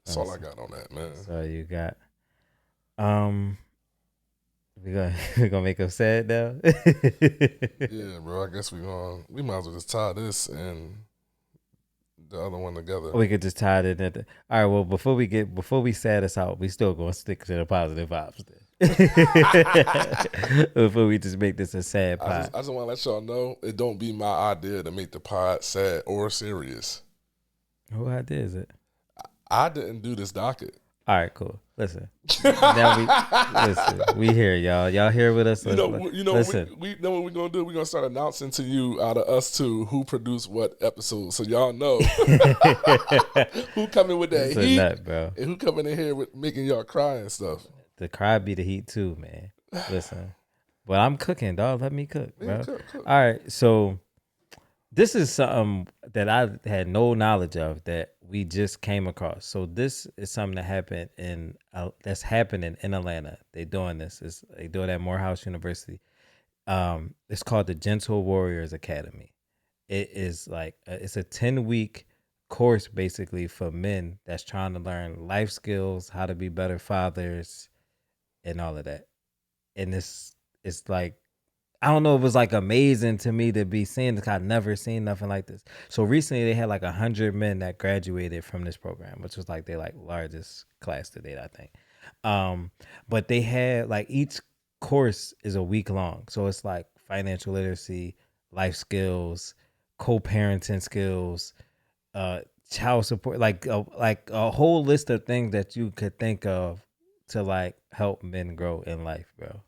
That's all I got on that, man. So you got we gonna make them sad now. Yeah, bro. I guess we might as well just tie this and the other one together. We could just tie it in. All right. Well, before we sad us out, we still gonna stick to the positive vibes. Before we just make this a sad pod. I just want to let y'all know it don't be my idea to make the pod sad or serious. Who idea is it? I didn't do this docket. All right, cool. Listen, we here, y'all. Y'all here with us? Listen. We know what we're gonna do. We're gonna start announcing to you out of us two who produced what episode, so y'all know who coming with that heat, bro, and who coming in here with making y'all cry and stuff. The cry be the heat too, man. Listen, but I'm cooking, dog. Let me cook, bro. Cook. All right, so this is something that I had no knowledge of that we just came across. So this is something that happened that's happening in Atlanta. They doing this. They do it at Morehouse University. It's called the Gentle Warriors Academy, it is like it's a 10-week course basically for men that's trying to learn life skills, how to be better fathers, and all of that. And it's like I don't know if it was like amazing to me to be seeing this. I've never seen nothing like this. So recently they had like 100 men that graduated from this program, which was like their like largest class to date, I think. But they had like each course is a week long. So it's like financial literacy, life skills, co-parenting skills, child support, like a whole list of things that you could think of to like help men grow in life, bro.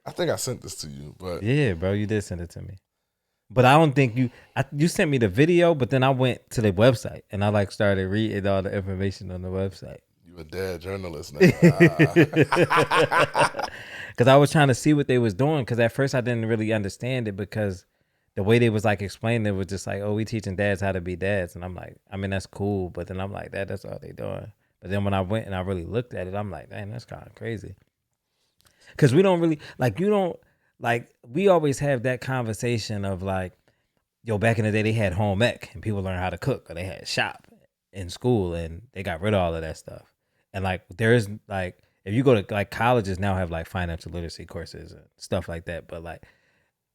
I think I sent this to you, but Yeah, bro, you did send it to me. But I don't think you sent me the video, but then I went to the website and I like started reading all the information on the website. you a dad journalist now. Cause I was trying to see what they was doing. Cause at first I didn't really understand it because the way they was like explaining it was just like, oh, we teaching dads how to be dads. And I'm like, I mean, that's cool. But then I'm like, that's all they doing. But then when I went and I really looked at it, I'm like, dang, that's kind of crazy. Cause we don't really like, you don't like, we always have that conversation of like, yo, back in the day they had home ec and people learned how to cook, or they had shop in school and they got rid of all of that stuff. And like, there's like, if you go to like colleges now have like financial literacy courses and stuff like that. But like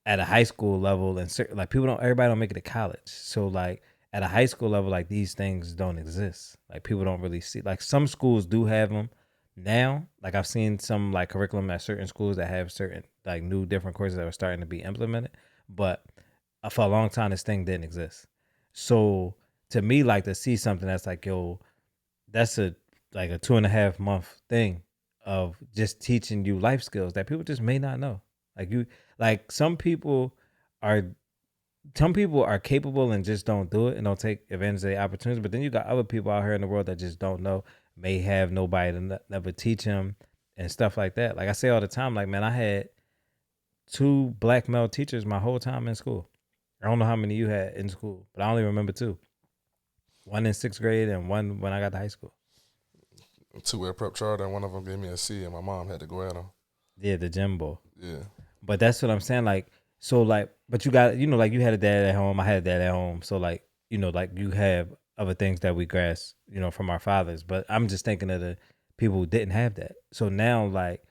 at a high school level and certain, like everybody don't make it to college. So like at a high school level, like these things don't exist. Like people don't really see, like some schools do have them now. Like I've seen some like curriculum at certain schools that have certain like new different courses that are starting to be implemented. But for a long time, this thing didn't exist. So to me, like to see something that's like, yo, that's a 2.5 month thing of just teaching you life skills that people just may not know. Like some people are capable and just don't do it and don't take advantage of the opportunities. But then you got other people out here in the world that just don't know, may have nobody to never teach them and stuff like that. Like I say all the time, like, man, I had 2 black male teachers my whole time in school. I don't know how many you had in school, but I only remember 2. One in 6th grade and one when I got to high school. 2 at prep charter, and one of them gave me a C, and my mom had to go at him. Yeah, the gym boy. Yeah. But that's what I'm saying. Like, so like, but you got, like you had a dad at home. I had a dad at home. So like, like you have other things that we grasp, from our fathers. But I'm just thinking of the people who didn't have that. So now, like,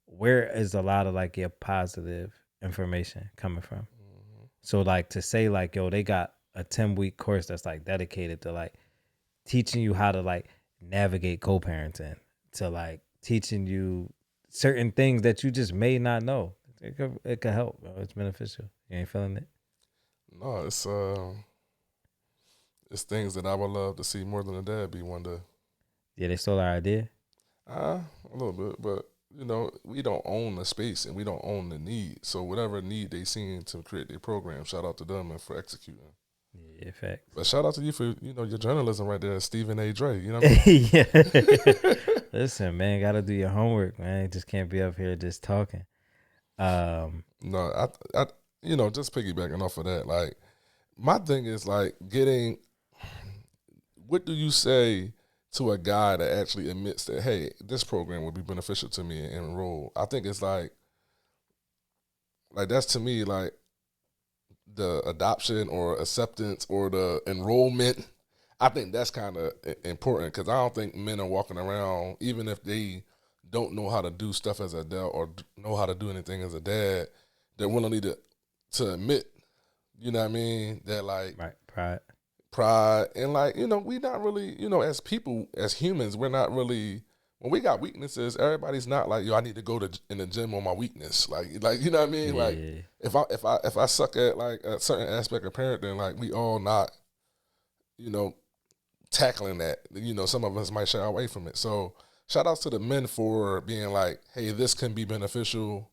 where is a lot of like your positive information coming from? Mm-hmm. So like to say like, yo, they got a 10-week course that's like dedicated to like teaching you how to like navigate co-parenting, to like teaching you certain things that you just may not know. It could help, bro. It's beneficial. You ain't feeling it? No, it's things that I would love to see more than a dad be one day. Yeah, they stole our idea. A little bit, but we don't own the space and we don't own the need. So whatever need they seen to create their program, shout out to them and for executing. Yeah, facts. But shout out to you for your journalism right there, Stephen A. Dre. You know what I mean? Yeah. Listen, man, gotta do your homework, man. You just can't be up here just talking. No, I just piggybacking off of that. Like, my thing is like what do you say to a guy that actually admits that, hey, this program would be beneficial to me and enroll? I think it's like that's to me like the adoption or acceptance or the enrollment. I think that's kind of important because I don't think men are walking around, even if they don't know how to do stuff as a dad or know how to do anything as a dad, they're willing to admit, you know what I mean, that like right, pride and like, we not really, as people, as humans, we're not really, when we got weaknesses, everybody's not like, yo, I need to go in the gym on my weakness. Like you know what I mean? Yeah. Like if I suck at like a certain aspect of parenting, like we all not, tackling that. Some of us might shy away from it. So shout outs to the men for being like, hey, this can be beneficial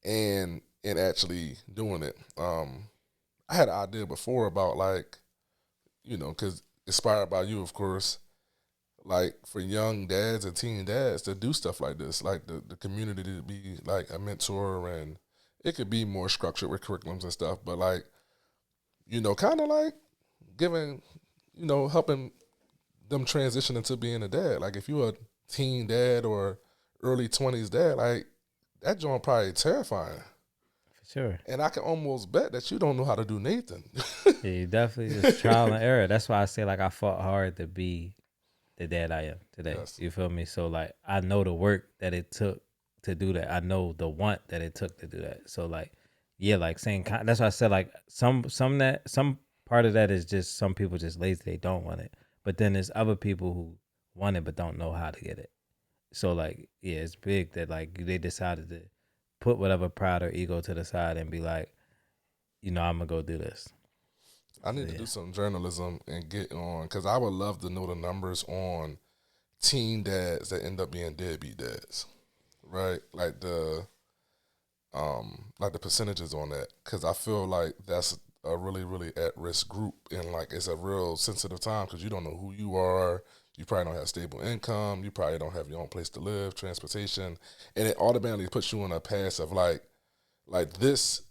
and actually doing it. I had an idea before about like, because inspired by you, of course, like for young dads and teen dads to do stuff like this, like the community to be like a mentor, and it could be more structured with curriculums and stuff, but like, kind of like giving, helping them transition into being a dad. Like if you're a teen dad or early 20s dad, like that joint probably terrifying. For sure. And I can almost bet that you don't know how to do Nathan. Yeah, you definitely just trial and error. That's why I say like I fought hard to be the dad I am today. Yes. You feel me? So like I know the work that it took to do that. I know the want that it took to do that. So like, yeah, like saying that's why I said like some part of that is just some people just lazy. They don't want it. But then there's other people who want it but don't know how to get it. So like, yeah, it's big that like they decided to put whatever pride or ego to the side and be like, I'm gonna go do this. I need to do some journalism and get on, because I would love to know the numbers on teen dads that end up being deadbeat dads, right? Like the percentages on that, because I feel like that's a really, really at-risk group, and like it's a real sensitive time because you don't know who you are. You probably don't have stable income. You probably don't have your own place to live, transportation, and it automatically puts you on a path of like this.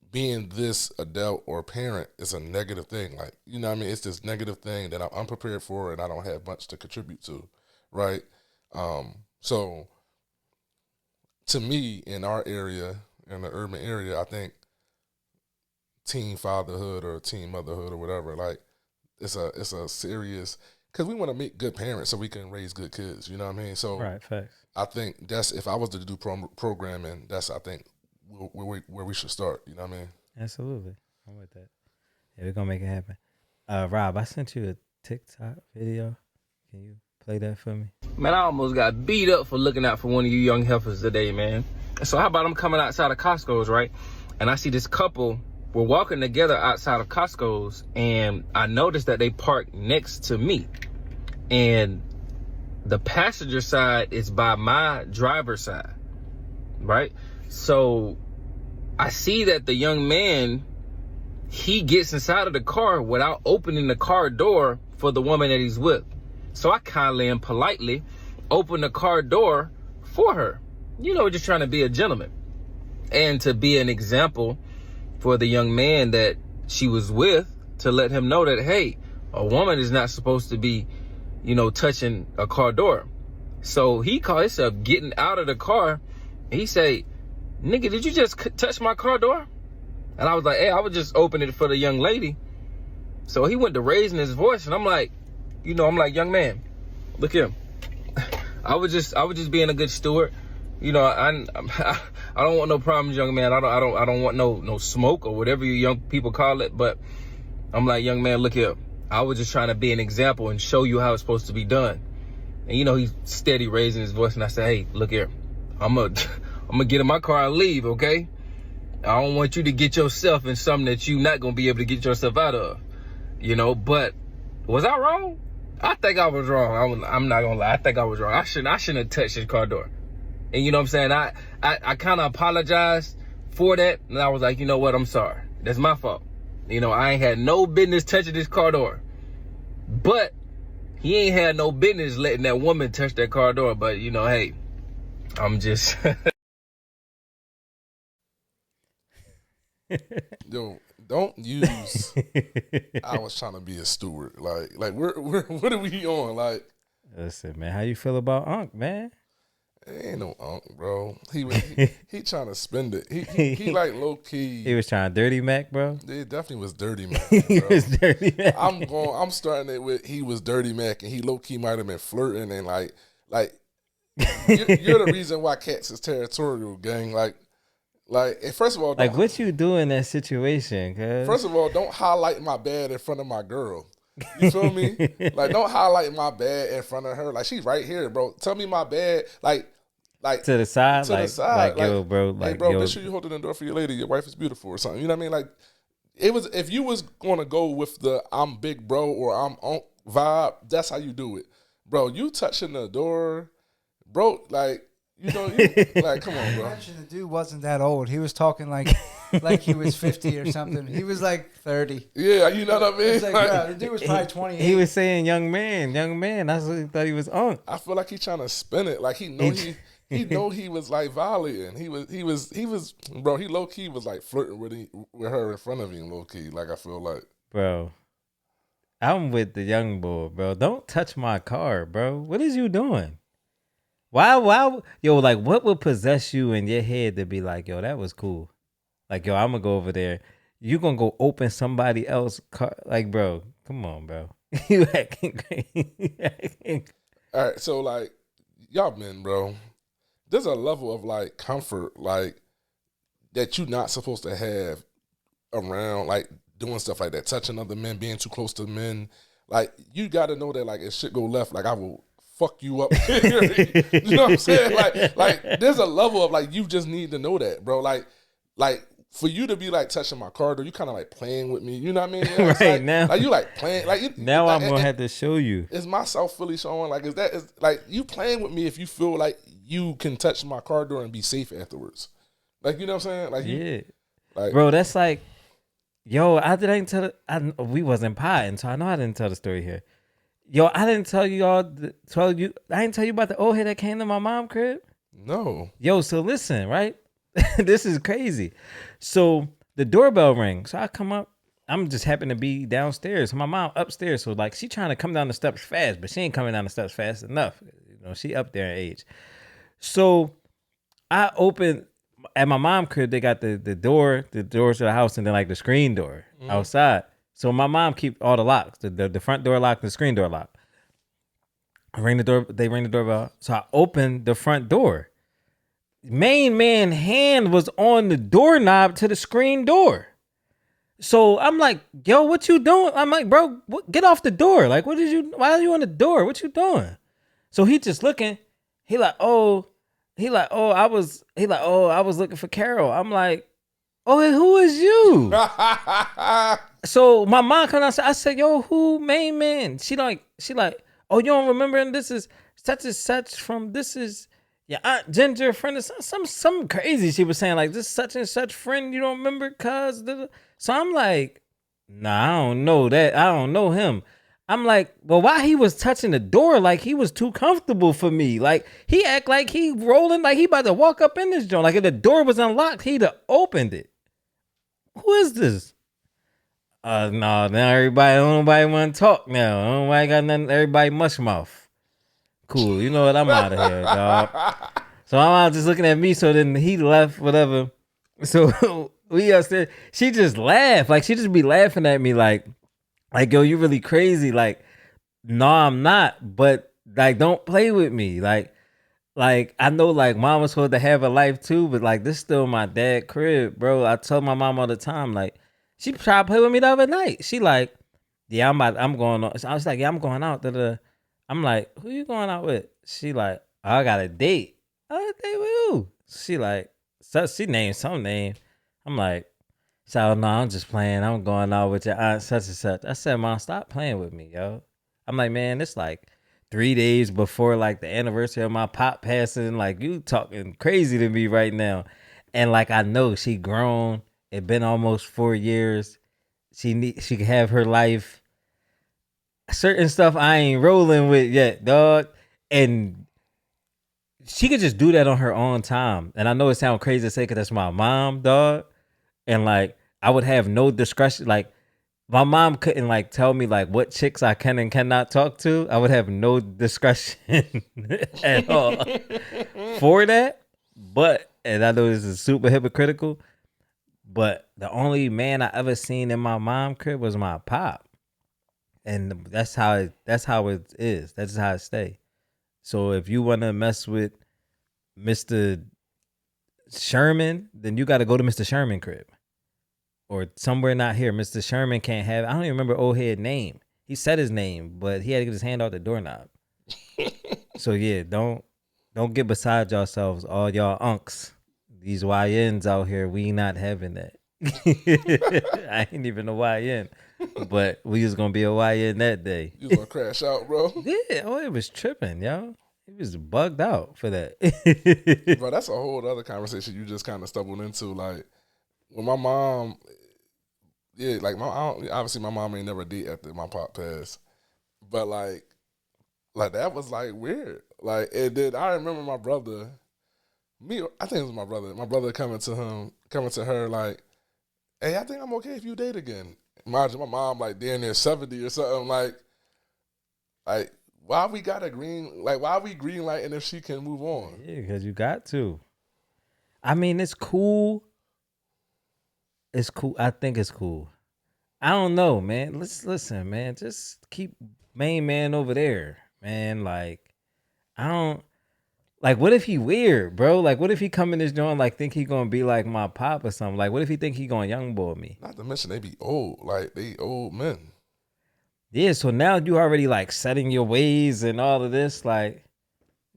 Being this adult or parent is a negative thing. Like, you know what I mean? It's this negative thing that I'm unprepared for and I don't have much to contribute to, right? So, to me, in our area, in the urban area, I think teen fatherhood or teen motherhood or whatever, like, it's a serious, because we want to make good parents so we can raise good kids, you know what I mean? So, Right, facts. I think that's, if I was to do programming, that's, I think, where we should start, you know what I mean? Absolutely. I'm with that. Yeah, we're gonna make it happen. Rob, I sent you a TikTok video. Can you play that for me? Man, I almost got beat up for looking out for one of you young heifers today, man. So how about I'm coming outside of Costco's, right? And I see this couple, we're walking together outside of Costco's, and I noticed that they parked next to me. And the passenger side is by my driver's side, right? So I see that the young man, he gets inside of the car without opening the car door for the woman that he's with. So I kindly and politely open the car door for her, just trying to be a gentleman and to be an example for the young man that she was with, to let him know that, hey, a woman is not supposed to be, touching a car door. So he called himself getting out of the car. He say, nigga, did you just touch my car door? And I was like, hey, I was just opening it for the young lady. So he went to raising his voice, and I'm like, young man, look here. I was just being a good steward. I don't want no problems, young man. I don't want no smoke or whatever you young people call it. But I'm like, young man, look here. I was just trying to be an example and show you how it's supposed to be done. And he's steady raising his voice, and I said, hey, look here. I'm gonna get in my car and leave, okay? I don't want you to get yourself in something that you're not gonna be able to get yourself out of, But was I wrong? I think I was wrong. I'm not gonna lie. I think I was wrong. I shouldn't have touched his car door. And you know what I'm saying? I kind of apologized for that, and I was like, you know what? I'm sorry. That's my fault. I ain't had no business touching this car door, but he ain't had no business letting that woman touch that car door. But hey, I'm just. Yo, don't use. I was trying to be a steward. Like what are we on? Like, listen, man, how you feel about Unc, man? Ain't no Unc, bro. He trying to spend it. He like low key. He was trying dirty Mac, bro. It definitely was dirty Mac. He Bro. was dirty Mac. I'm starting it with he was dirty Mac, and he low key might have been flirting, and like you're the reason why cats is territorial, gang. And first of all, like what you do in that situation? Cause first of all, don't highlight my bad in front of my girl. You feel me? Like, don't highlight my bad in front of her. Like, she's right here, bro. Tell me my bad. Like to the side, to the side. Like, yo, bro, hey, like, bro, yo. make sure you holding the door for your lady. Your wife is beautiful or something. You know what I mean? Like, it was, if you was gonna go with the I'm big bro or I'm on vibe, that's how you do it, bro. You touching the door, bro. Like, like, come on, bro. Imagine the dude wasn't that old. He was talking like he was 50 or something. He was like 30. Yeah, you know what I mean? It's like, bro, the dude was probably 28. He was saying young man. That's what he thought he was on. I feel like he trying to spin it. Like, he know he was like violating. He was bro. He low key was like flirting with her in front of him, low key. Like, I feel like, bro, I'm with the young boy, bro. Don't touch my car, bro. What is you doing? Why, yo, like, what would possess you in your head to be like, yo, that was cool? Like, yo, I'm gonna go over there. You gonna go open somebody else's car? Like, bro, come on, bro. You acting crazy. All right, so like y'all men, bro, there's a level of like comfort like that you're not supposed to have around like doing stuff like that, touching other men, being too close to men. Like you got to know that like if shit go left, like I will fuck you up. You know what I'm saying? Like there's a level of like you just need to know that, bro. Like for you to be like touching my car door, you kind of like playing with me. You know what I mean? You know, Right like, now, like you like playing. Like now like, I'm gonna have to show you. Is myself fully showing? Like is like you playing with me if you feel like you can touch my car door and be safe afterwards? Like you know what I'm saying? Like Yeah, like bro, that's like, yo, I didn't tell. We wasn't potting, so I know I didn't tell the story here. Yo, I didn't tell you all. I didn't tell you about the old head that came to my mom crib. no. Yo, so listen, right? This is crazy. So the doorbell rings. So I come up. I'm just happen to be downstairs. My mom upstairs. So like she trying to come down the steps fast, but she ain't coming down the steps fast enough. You know, she up there in age. So I open at my mom crib. They got the doors to the house, and then like the screen door outside. So my mom keep all the locks, the front door lock, the screen door lock. They ring the doorbell. So I open the front door. Main man hand was on the doorknob to the screen door. So I'm like, yo, what you doing? I'm like, bro, get off the door. Like, why are you on the door? What you doing? So he just looking. I was looking for Carol. I'm like, oh, who is you? So my mom come out. I said, yo, who main man? She like, oh, you don't remember? And this is such and such from this is your aunt Ginger friend. Some crazy. She was saying like this such and such friend. You don't remember? Cause so I'm like, nah, I don't know that. I don't know him. I'm like, well, why he was touching the door like he was too comfortable for me? Like he act like he rolling like he about to walk up in this joint. Like if the door was unlocked, he'd have opened it. Who is this? No, now nobody want to talk now. Nobody got nothing. Everybody mush mouth. Cool, you know what? I'm out of here, dog. So I'm out just looking at me. So then he left, whatever. So we upstairs. She just laughed, like she just be laughing at me, like yo, you really crazy. Like, no, I'm not. But like, don't play with me. Like I know, like mom was supposed to have a life too, but like this still my dad crib, bro. I tell my mom all the time, like she tried to play with me the other night. She like, yeah, I'm going on. I was like, yeah, I'm going out. I'm like, who you going out with? She like, oh, I got a date. I got a date with who? She like, so she named some name. I'm like, so no, I'm just playing. I'm going out with your aunt such and such. I said, Mom, stop playing with me, yo. I'm like, man, it's like 3 days before like the anniversary of my pop passing. Like you talking crazy to me right now. And like I know she grown. It been almost 4 years. She can have her life. Certain stuff I ain't rolling with yet, dog. And she could just do that on her own time. And I know it sounds crazy to say because that's my mom, dog. And like I would have no discretion. Like my mom couldn't like tell me like what chicks I can and cannot talk to. I would have no discretion at all for that. But, and I know this is super hypocritical, but the only man I ever seen in my mom crib was my pop. And that's how it is. That's how it stay. So if you want to mess with Mr. Sherman, then you got to go to Mr. Sherman crib. Or somewhere not here. Mr. Sherman can't have, I don't even remember old head name. He said his name, but he had to get his hand out the doorknob. So yeah, don't get beside yourselves, all y'all unks. These YNs out here, we not having that. I ain't even a YN, but we was gonna be a YN that day. You was gonna crash out, bro. Yeah, it was tripping, yo. It was bugged out for that. Bro, that's a whole other conversation you just kind of stumbled into. Like when my mom, yeah, like obviously my mom ain't never date after my pop passed, but like that was like weird. Like it did. I remember my brother. I think it was my brother. My brother coming to her like, hey, I think I'm okay if you date again. Imagine my mom like damn near 70 or something. Like why we green lighting if she can move on? Yeah, because you got to. I mean, it's cool. it's cool. I think it's cool. I don't know, man. Let's listen, man. Just keep main man over there, man. Like, I don't like. What if he weird, bro? Like, what if he come in this joint like think he gonna be like my pop or something? Like, what if he think he gonna young boy me? Not to mention they be old, like they old men. Yeah. So now you already like setting your ways and all of this. Like,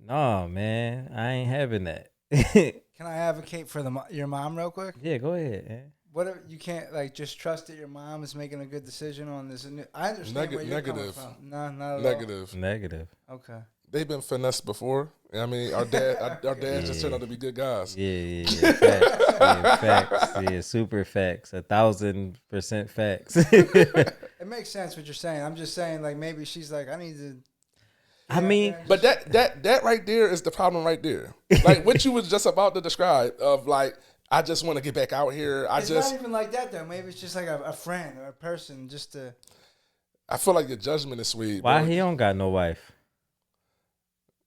no, man, I ain't having that. Can I advocate for your mom real quick? Yeah, go ahead. Man. What if you can't like just trust that your mom is making a good decision on this? I understand where you're coming from. No, not at Negative. Negative. all. Okay. They've been finessed before. I mean, our dads just turned out to be good guys. Yeah. Facts. Yeah, facts. Yeah, super facts. 1,000% facts. It makes sense what you're saying. I'm just saying, like, maybe she's like, I need to. I mean, But that right there is the problem right there. Like what you was just about to describe of like, I just want to get back out here. It's not even like that though. Maybe it's just like a friend or a person just to. I feel like your judgment is sweet. why bro. he don't got no wife?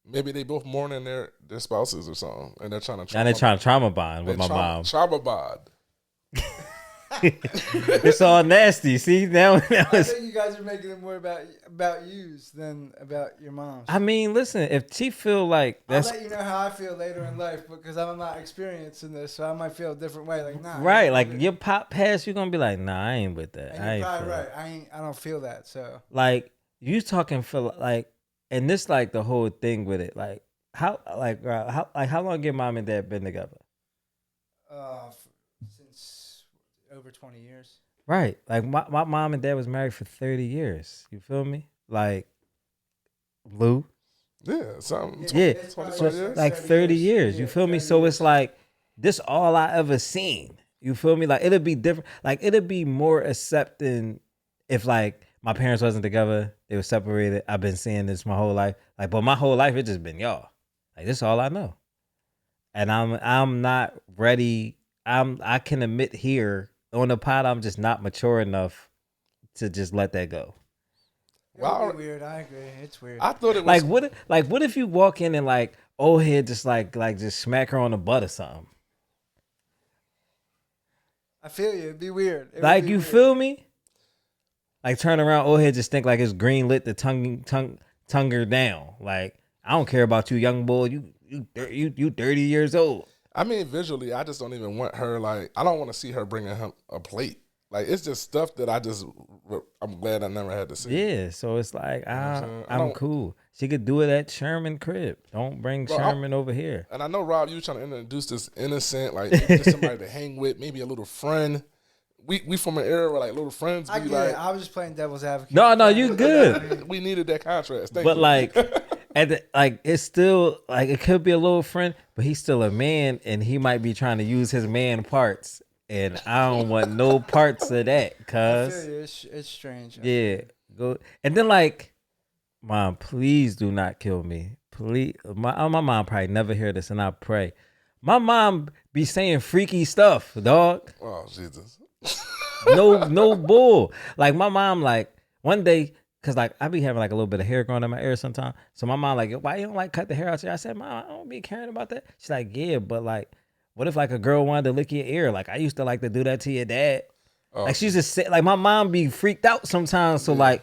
Maybe they both mourning their spouses or something, and they're trying to. Now they're trying to trauma bond with my mom. Trauma bond. It's all nasty. See now I it's. think you guys are making it more about yous than about your moms. I mean, listen. If she feel like I'll that's let you know how I feel later in life because I'm not experiencing this, so I might feel a different way. Like, nah. right, like your pop pass, you gonna be like, nah, I ain't with that. And I ain't you're probably feel right. it. I don't feel that. So Like you talking for like, and this like the whole thing with it. Like how long your mom and dad been together? since over 20 years. Right. Like my mom and dad was married for 30 years. You feel me? Like Lou. Yeah, something. Yeah. It's probably So like like 30 years. You feel me? 30 So years. it's like this all I ever seen. You feel me? Like it'll be different. Like it'll be more accepting if like my parents wasn't together, they were separated. I've been seeing this my whole life. Like, but my whole life it just been y'all. Like this is all I know. And I'm not ready. I can admit here on the pod I'm just not mature enough to just let that go. Wow. It'd be weird. I agree. It's weird. I thought it was What if you walk in and like old head just like just smack her on the butt or something? I feel you. It'd be weird. It would Like be you weird. feel me? Like turn around, old head just think like it's green lit the tongue her down. Like I don't care about you, young boy. You 30 years old. I mean, visually, I just don't even want her. Like, I don't want to see her bringing him a plate. Like, it's just stuff that I'm glad I never had to see. Yeah, so it's like saying? I I'm don't- cool. She could do it at Sherman crib. Don't bring Bro, Sherman over here. And I know, Rob, you trying to introduce this innocent, like maybe just somebody to hang with, maybe a little friend. We from an era where like little friends I be get it. like, I was just playing devil's advocate. No, you good. we needed that contrast. Thank But you. like it's still like it could be a little friend, but he's still a man and he might be trying to use his man parts. And I don't want no parts of that, I cuz. feel you. It's strange. Yeah. Go and then like, Mom, please do not kill me. Please. My mom probably never hear this and I pray. My mom be saying freaky stuff, dog. Oh, Jesus. No bull. Like my mom, like one day, cause like I be having like a little bit of hair growing in my ear sometimes. So my mom like, why you don't like cut the hair out your ear? I said, Mom, I don't be caring about that. She's like, yeah, but like, what if like a girl wanted to lick your ear? Like I used to like to do that to your dad. Oh. Like she's just like my mom be freaked out sometimes. So like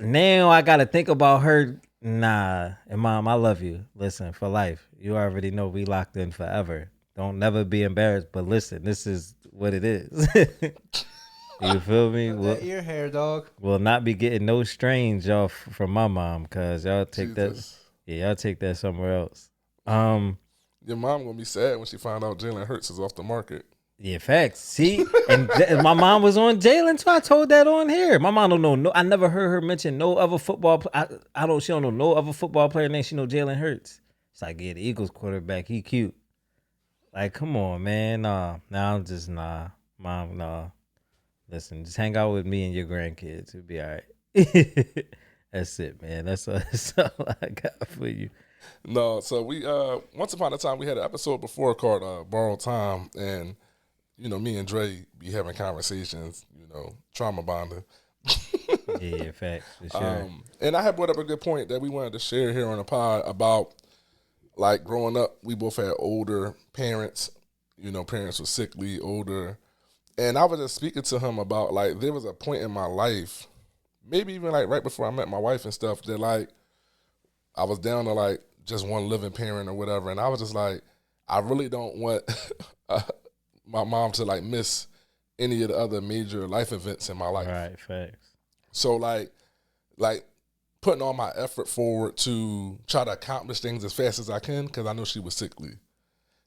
now I gotta think about her. Nah, and Mom, I love you. Listen, for life. You already know we locked in forever. Don't never be embarrassed. But listen, this is what it is. You feel me? That ear hair, dog. We'll not be getting no strange off from my mom, cause y'all take Jesus. y'all take that somewhere else. Your mom gonna be sad when she find out Jalen Hurts is off the market. Yeah, facts. See, and my mom was on Jalen too. I told that on here. My mom don't know. No, I never heard her mention no other football. She don't know no other football player name. She know Jalen Hurts. It's like, yeah, the Eagles quarterback. He cute. Like, come on, man. Nah, I'm just nah, Mom. Nah. Listen, just hang out with me and your grandkids. It'll be all right. That's it, man. That's all I got for you. No, so we once upon a time we had an episode before called Borrowed Time, and you know, me and Dre be having conversations, you know, trauma bonding. Yeah, facts, for sure. And I had brought up a good point that we wanted to share here on the pod about like growing up, we both had older parents, you know, parents were sickly, older, And I was just speaking to him about, like, there was a point in my life, maybe even, like, right before I met my wife and stuff, that, like, I was down to, like, just one living parent or whatever. And I was just like, I really don't want my mom to, like, miss any of the other major life events in my life. Right, facts. So, like putting all my effort forward to try to accomplish things as fast as I can, because I know she was sickly.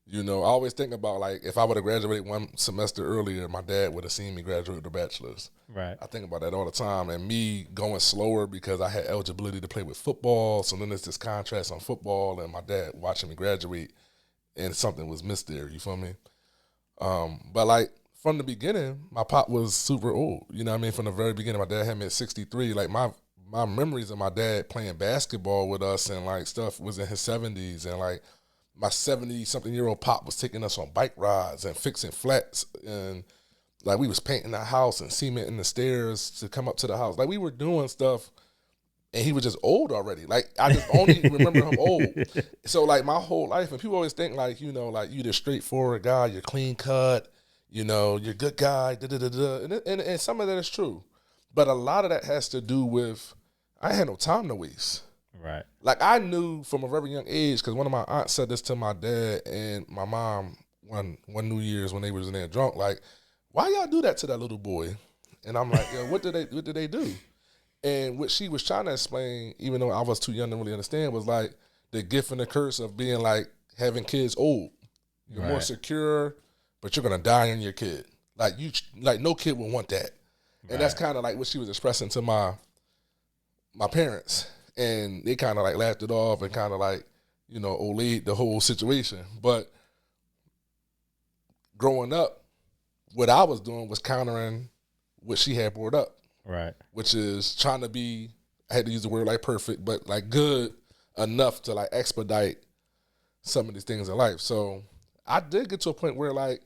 You know, I always think about, like, if I would have graduated one semester earlier, my dad would have seen me graduate with a bachelor's. Right. I think about that all the time. And me going slower because I had eligibility to play with football. So then there's this contrast on football and my dad watching me graduate, and something was missed there. You feel me? But, like, from the beginning, my pop was super old. You know what I mean? From the very beginning, my dad had me at 63. Like, my memories of my dad playing basketball with us and, like, stuff was in his 70s. And, like, my 70-something-year-old pop was taking us on bike rides and fixing flats, and, like, we was painting the house and cementing the stairs to come up to the house. Like, we were doing stuff, and he was just old already. Like, I just only remember him old. So, like, my whole life, and people always think, like, you know, like, you're the straightforward guy, you're clean cut, you know, you're a good guy, da-da-da-da. And some of that is true. But a lot of that has to do with, I had no time to waste. Right. Like, I knew from a very young age, because one of my aunts said this to my dad and my mom one New Year's when they was in there drunk, like, why y'all do that to that little boy? And I'm like, yo, what did they do? And what she was trying to explain, even though I was too young to really understand, was, like, the gift and the curse of being, like, having kids old. You're more secure, but you're gonna die in your kid. Like, no kid would want that. And that's kind of like what she was expressing to my parents. And they kind of, like, laughed it off and kind of, like, you know, olayed the whole situation. But growing up, what I was doing was countering what she had brought up. Right. Which is trying to be, I had to use the word, like, perfect, but, like, good enough to, like, expedite some of these things in life. So I did get to a point where, like,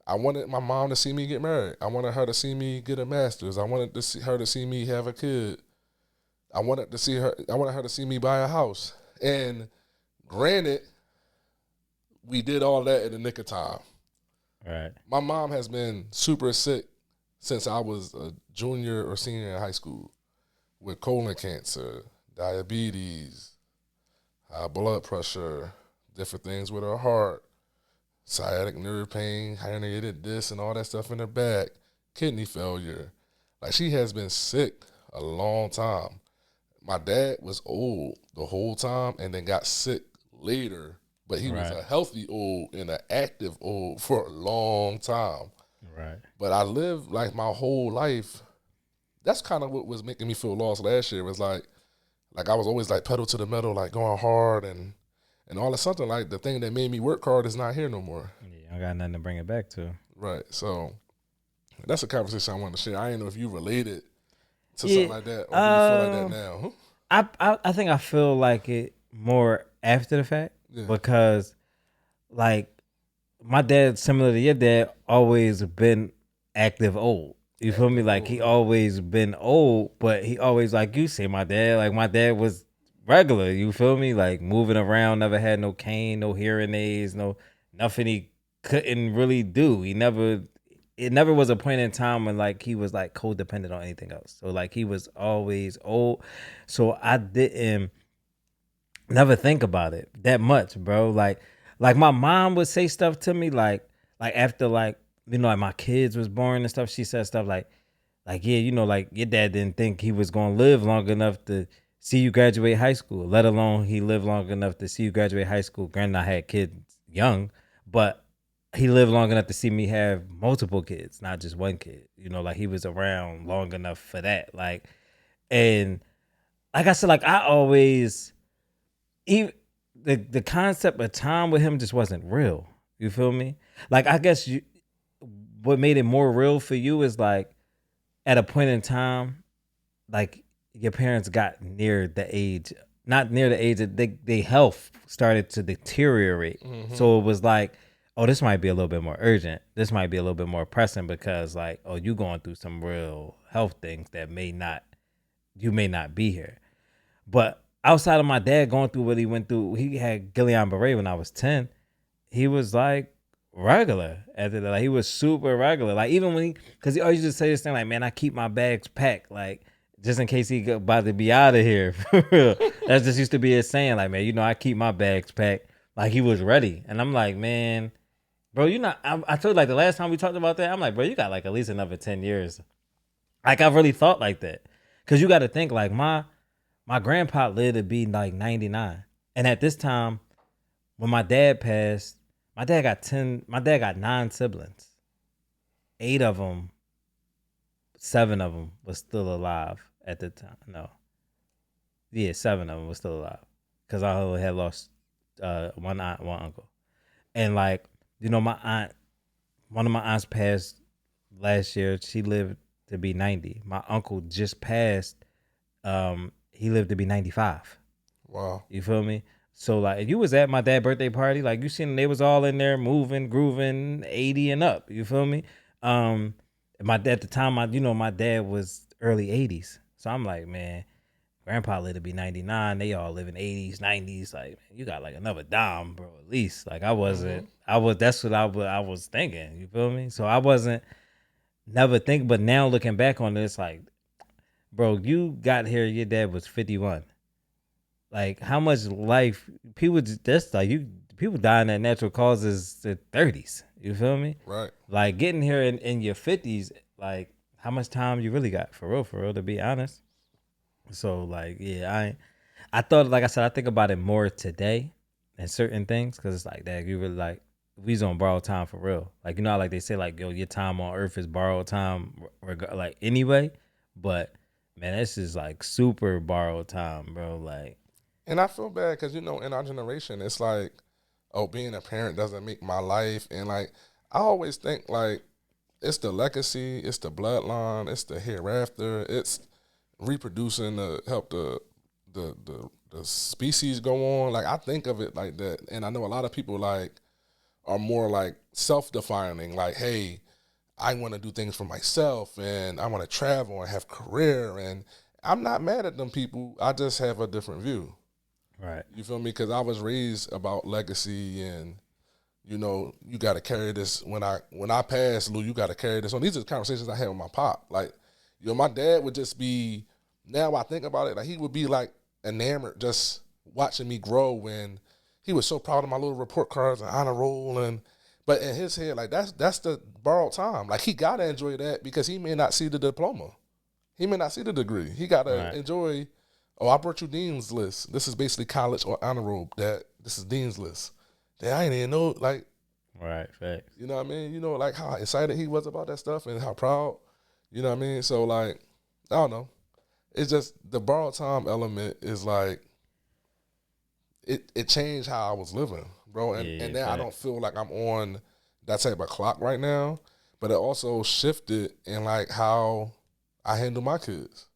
I wanted my mom to see me get married. I wanted her to see me get a master's. I wanted her to see me have a kid. I wanted her to see me buy a house. And granted, we did all that in the nick of time. Right. My mom has been super sick since I was a junior or senior in high school, with colon cancer, diabetes, high blood pressure, different things with her heart, sciatic nerve pain, herniated disc, and all that stuff in her back, kidney failure. Like, she has been sick a long time. My dad was old the whole time and then got sick later, but he was a healthy old and an active old for a long time. Right. But I lived, like, my whole life. That's kind of what was making me feel lost last year. Was like I was always, like, pedal to the metal, like, going hard and all of something, like, the thing that made me work hard is not here no more. Yeah, I got nothing to bring it back to. Right. So that's a conversation I wanted to share. I didn't know if you related to something like that, or do you feel like that now? I think I feel like it more after the fact, because, like, my dad, similar to your dad, always been active old. You feel me? Like, he always been old, but he always, like you say, my dad was regular. You feel me? Like, moving around, never had no cane, no hearing aids, no nothing he couldn't really do. It never was a point in time when, like, he was, like, codependent on anything else. So, like, he was always old. So I didn't never think about it that much, bro. Like my mom would say stuff to me, like after, like, you know, like, my kids was born and stuff. She said stuff like, yeah, you know, like, your dad didn't think he was gonna live long enough to see you graduate high school, let alone he lived long enough to see you graduate high school. Granted, I had kids young, but he lived long enough to see me have multiple kids, not just one kid. You know, like, he was around long enough for that. Like, and like I said, like, I always, even the concept of time with him just wasn't real. You feel me? Like, I guess what made it more real for you is, like, at a point in time, like, your parents got near the age, not near the age that their health started to deteriorate. Mm-hmm. So it was like, oh, this might be a little bit more urgent. This might be a little bit more pressing because, like, oh, you going through some real health things that you may not be here. But outside of my dad going through what he went through, he had Guillain-Barré when I was 10. He was, like, regular. Like he was super regular. Like even when because he always used to say this thing like, man, I keep my bags packed, like just in case he about to be out of here. For real. That just used to be his saying, like, man, I keep my bags packed. Like he was ready, and I'm like, man, bro, I told you, like the last time we talked about that, I'm like, bro, you got like at least another 10 years. Like I really thought like that, because you got to think like my grandpa lived to be like 99, and at this time when my dad passed, my dad got 9 siblings. 8 of them, 7 of them was still alive at the time. No, yeah, 7 of them was still alive, because I only had lost one aunt, one uncle, and like my aunt, one of my aunts passed last year. She lived to be 90. My uncle just passed. He lived to be 95. Wow. You feel me? So like, if you was at my dad's birthday party, like you seen they was all in there moving, grooving, 80 and up. You feel me? At the time, my dad was early 80s. So I'm like, man, grandpa lived to be 99. They all live in 80s, 90s. Like, man, you got like another dime, bro, at least. Like that's what I was thinking. You feel me? So I wasn't never thinking, but now looking back on this, like, bro, you got here, your dad was 51. Like, how much life people people dying at natural causes at 30s. You feel me? Right. Like getting here in your 50s, like how much time you really got for real, to be honest. So like, yeah, I thought, like I said, I think about it more today and certain things, because it's like that you really like, we's on borrowed time for real. Like, how like they say like, yo, your time on earth is borrowed time, like anyway. But man, this is like super borrowed time, bro. Like, and I feel bad because in our generation, it's like, oh, being a parent doesn't make my life, and like I always think like it's the legacy, it's the bloodline, it's the hereafter, it's reproducing to help the species go on. Like I think of it like that, and I know a lot of people like are more like self-defining, like, hey, I want to do things for myself and I want to travel and have career, and I'm not mad at them people. I just have a different view. right. You feel me? Because I was raised about legacy, and you got to carry this. When I pass, Lou, you got to carry this on. These are the conversations I had with my pop. Like, my dad would just be. Now I think about it, like he would be like enamored just watching me grow, when he was so proud of my little report cards and honor roll, but in his head, like that's the borrowed time. Like he gotta enjoy that because he may not see the diploma, he may not see the degree. He gotta enjoy. Oh, I brought you Dean's List. This is basically college or honor roll. This is Dean's List. That I ain't even know, like. Right, facts. You know what I mean? Like how excited he was about that stuff and how proud. You know what I mean? So like, I don't know. It's just the borrowed time element is like, it changed how I was living, bro. And now I don't feel like I'm on that type of clock right now. But it also shifted in like how I handle my kids.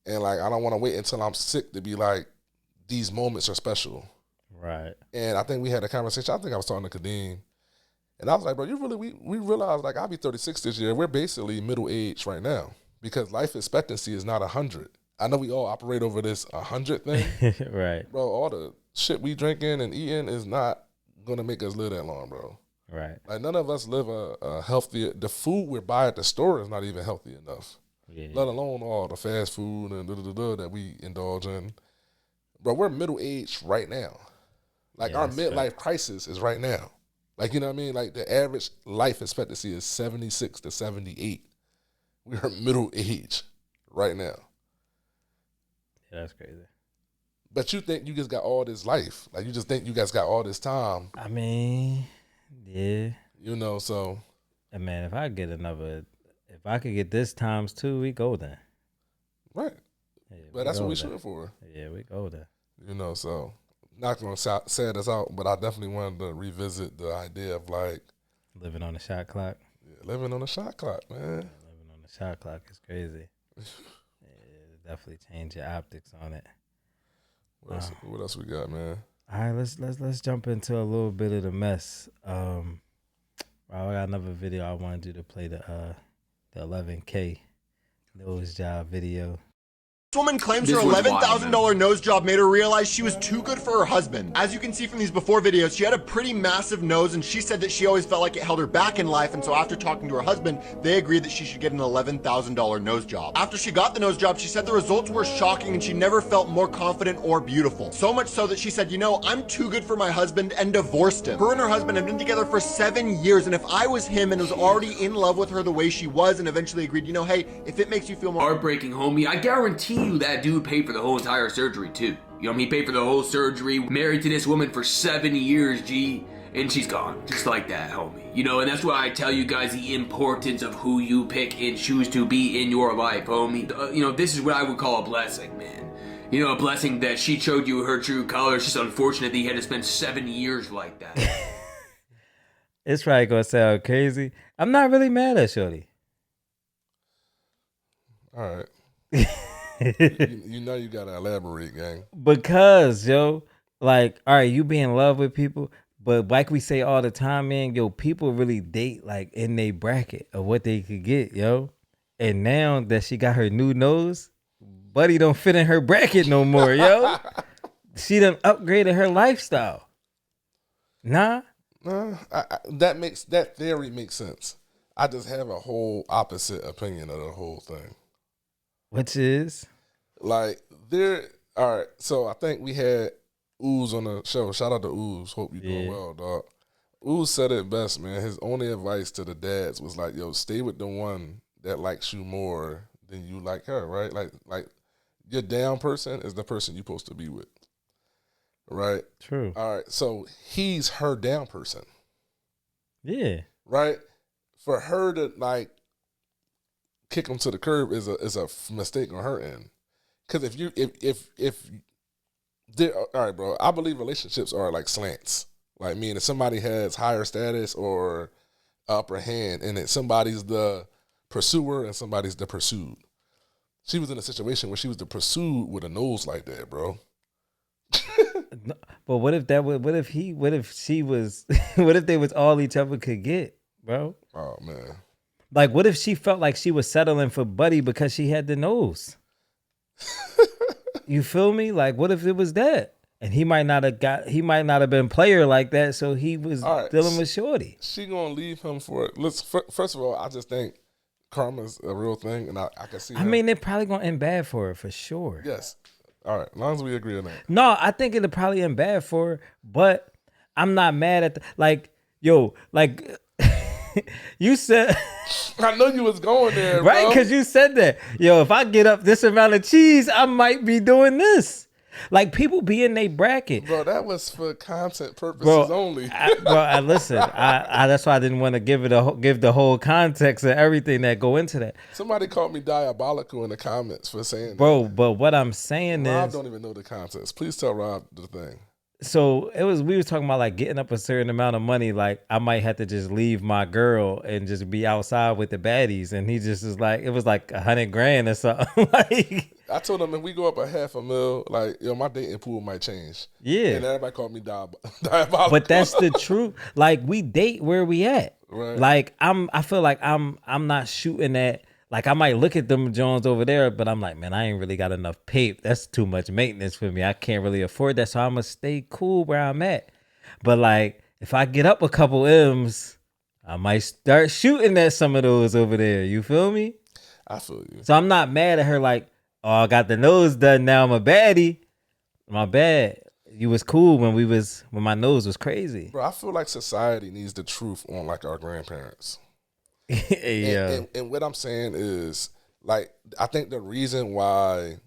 And like, I don't want to wait until I'm sick to be like, these moments are special. Right. And I think we had a conversation. I think I was talking to Kadeem. And I was like, bro, we realized like I'll be 36 this year. We're basically middle age right now because life expectancy is not 100. I know we all operate over this 100 thing. Right. Bro, all the shit we drinking and eating is not going to make us live that long, bro. Right. Like none of us live a healthier, the food we buy at the store is not even healthy enough. Yeah. Let alone all the fast food and that we indulge in. Bro, we're middle aged right now. Like our midlife crisis is right now. Like, you know what I mean? Like the average life expectancy is 76 to 78. We're middle age right now. Yeah, that's crazy. But you think you just got all this life. Like you just think you guys got all this time. I mean, yeah. So. And man, if I could get this times 2, we golden. Right. Yeah, but that's what we shooting for. Yeah, we golden. So not going to sad us out, but I definitely wanted to revisit the idea of like. Living on the shot clock. Yeah, living on the shot clock, man. Yeah, living on the shot clock is crazy. Definitely change your optics on it. What else we got, man? All right, let's jump into a little bit of the mess. I got another video I wanted you to play, the 11K nose job video. This woman claims her $11,000 nose job made her realize she was too good for her husband. As you can see from these before videos, she had a pretty massive nose, and she said that she always felt like it held her back in life, and so after talking to her husband, they agreed that she should get an $11,000 nose job. After she got the nose job, she said the results were shocking and she never felt more confident or beautiful. So much so that she said, you know, I'm too good for my husband, and divorced him. Her and her husband have been together for 7 years, and if I was him and was already in love with her the way she was and eventually agreed, you know, hey, if it makes you feel more heartbreaking, homie, I guarantee you that dude paid for the whole entire surgery too. You know, he paid for the whole surgery, married to this woman for 7 years, G, and she's gone. Just like that, homie. You know, and that's why I tell you guys the importance of who you pick and choose to be in your life, homie. You know, this is what I would call a blessing, man. You know, a blessing that she showed you her true colors. It's just unfortunate that you had to spend 7 years like that. It's probably gonna sound crazy. I'm not really mad at Shorty. All right. you know you gotta elaborate, gang. Because, yo, like, all right, you be in love with people, but like we say all the time, man, yo, people really date like in their bracket of what they could get, yo. And now that she got her new nose, buddy don't fit in her bracket no more, yo. She done upgraded her lifestyle. Nah. That theory makes sense. I just have a whole opposite opinion of the whole thing. Which is? Like, all right, so I think we had Ooze on the show. Shout out to Ooze. Hope you doing well, dog. Ooze said it best, man. His only advice to the dads was like, yo, stay with the one that likes you more than you like her, right? Like your down person is the person you're supposed to be with, right? True. All right, so he's her down person. Yeah. Right? For her to, like, kick him to the curb is a mistake on her end. Because if all right, bro, I believe relationships are like slants. Like, meaning if somebody has higher status or upper hand in it, somebody's the pursuer and somebody's the pursued. She was in a situation where she was the pursued with a nose like that, bro. But what if they was all each other could get, bro? Oh, man. Like, what if she felt like she was settling for Buddy because she had the nose? You feel me? Like, what if it was that? And he might not have been player like that, so he was dealing with Shorty. She gonna leave him for it. First of all, I just think karma's a real thing, and I can see. I mean, they're probably gonna end bad for her for sure. Yes. All right, as long as we agree on that. No, I think it'll probably end bad for her, but I'm not mad at you said. I know you was going there, right? bro. Because you said that. Yo, if I get up this amount of cheese, I might be doing this. Like, people be in their bracket. Bro, that was for content purposes only. Listen, that's why I didn't want to give the whole context of everything that go into that. Somebody called me diabolical in the comments for saying bro, that. But what I'm saying Rob is... don't even know the context. Please tell Rob the thing. So we was talking about like getting up a certain amount of money. Like, I might have to just leave my girl and just be outside with the baddies. And he just is like, it was like $100,000 or something. Like, I told him if we go up $500,000, like, yo, my dating pool might change. Yeah. And everybody called me diabolical. But that's the truth. Like, we date where we at. Right. Like, I feel like I'm not shooting at. Like, I might look at them Jones over there, but I'm like, man, I ain't really got enough paper. That's too much maintenance for me. I can't really afford that, so I'm going to stay cool where I'm at. But, like, if I get up a couple M's, I might start shooting at some of those over there. You feel me? I feel you. So I'm not mad at her like, oh, I got the nose done, now I'm a baddie. My bad. You was cool when my nose was crazy. Bro, I feel like society needs the truth on, like, our grandparents. Yeah. And what I'm saying is, like, I think the reason why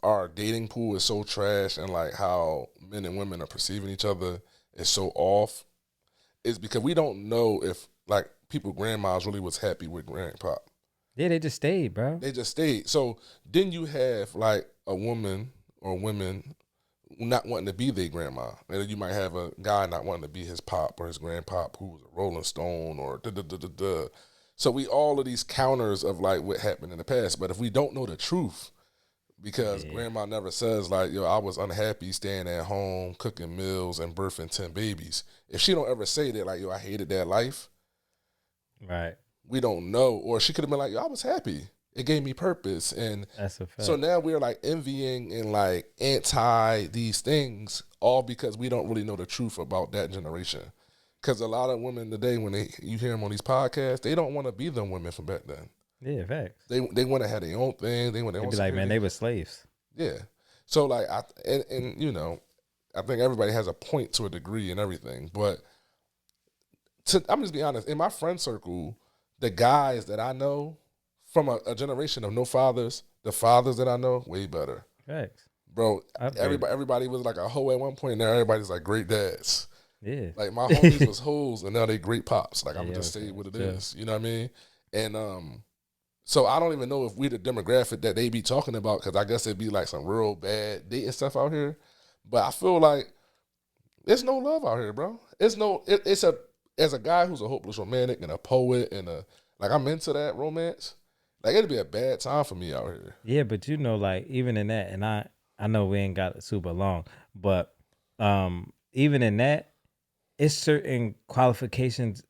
our dating pool is so trash and like how men and women are perceiving each other is so off is because we don't know if like people grandmas really was happy with grandpa. Yeah, they just stayed, bro. They just stayed. So then you have like a woman or women not wanting to be their grandma. And then you might have a guy not wanting to be his pop or his grandpop who was a Rolling Stone or da-da-da-da-da. So we all of these counters of like what happened in the past. But if we don't know the truth, because grandma never says like, yo, I was unhappy staying at home, cooking meals and birthing 10 babies. If she don't ever say that, like, yo, I hated that life. Right. We don't know. Or she could have been like, yo, I was happy. It gave me purpose. And that's a fact. so now we're like envying and like anti these things, all because we don't really know the truth about that generation. Because a lot of women today, when you hear them on these podcasts, they don't want to be them women from back then. Yeah, facts. They want to have their own thing. They want their own. Be like, man, they were slaves. Yeah. So like, and you know, I think everybody has a point to a degree and everything. But I'm just being honest. In my friend circle, the guys that I know from a generation of no fathers, the fathers that I know, way better. Facts. Bro, everybody was like a hoe at one point. Now everybody's like great dads. Yeah. Like my homies was hoes and now they great pops. Like I'm gonna just say what it is. You know what I mean? And so I don't even know if we the demographic that they be talking about, because I guess it'd be like some real bad dating stuff out here. But I feel like there's no love out here, bro. As a guy who's a hopeless romantic and a poet and I'm into that romance. Like it'd be a bad time for me out here. Yeah, but you know, like even in that, and I know we ain't got super long, but even in that, it's certain qualifications,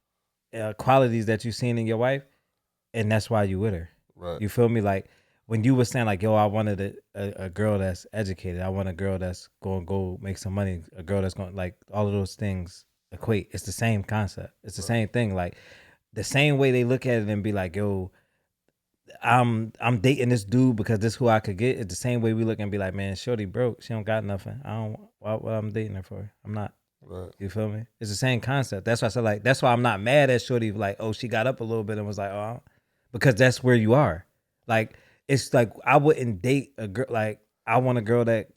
qualities that you've seen in your wife, and that's why you with her. Right. You feel me? Like when you were saying like, yo, I wanted a girl that's educated. I want a girl that's going to go make some money. A girl that's going, like, all of those things equate. It's the same concept. It's the same thing. Like the same way they look at it and be like, yo, I'm dating this dude because this is who I could get. It's the same way we look and be like, man, shorty broke. She don't got nothing. What I'm dating her for? I'm not. Right. You feel me? It's the same concept. That's why I said, like, that's why I'm not mad at shorty. Like, oh, she got up a little bit and was like, oh, because that's where you are. Like, it's like I wouldn't date a girl. Like, I want a girl that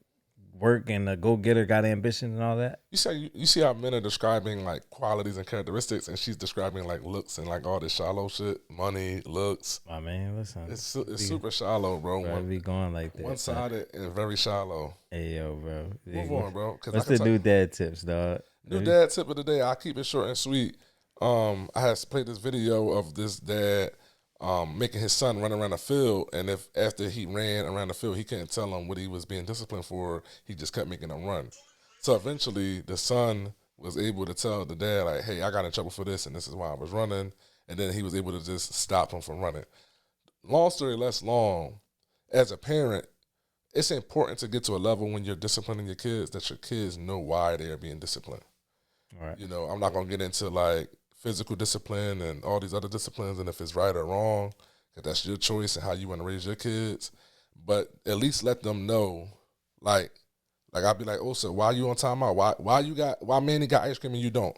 work and a go-getter, got ambition and all that. You see how men are describing like qualities and characteristics, and she's describing like looks and like all this shallow shit, money, looks. My man, listen, it's super shallow, bro. Bro, we going like that. One-sided and very shallow. Hey, yo, bro. Move on, bro. What's the new dad tips, dog? New dad tip of the day. I'll keep it short and sweet. I had played this video of this dad making his son run around the field, and if after he ran around the field, he couldn't tell him what he was being disciplined for, he just kept making him run. So eventually, the son was able to tell the dad, like, hey, I got in trouble for this, and this is why I was running, and then he was able to just stop him from running. Long story less long, as a parent, it's important to get to a level when you're disciplining your kids that your kids know why they are being disciplined. Right. You know, I'm not going to get into, like, physical discipline and all these other disciplines and if it's right or wrong, because that's your choice and how you want to raise your kids. But at least let them know, like I'd be like, oh, so why you on timeout? Why Manny got ice cream and you don't?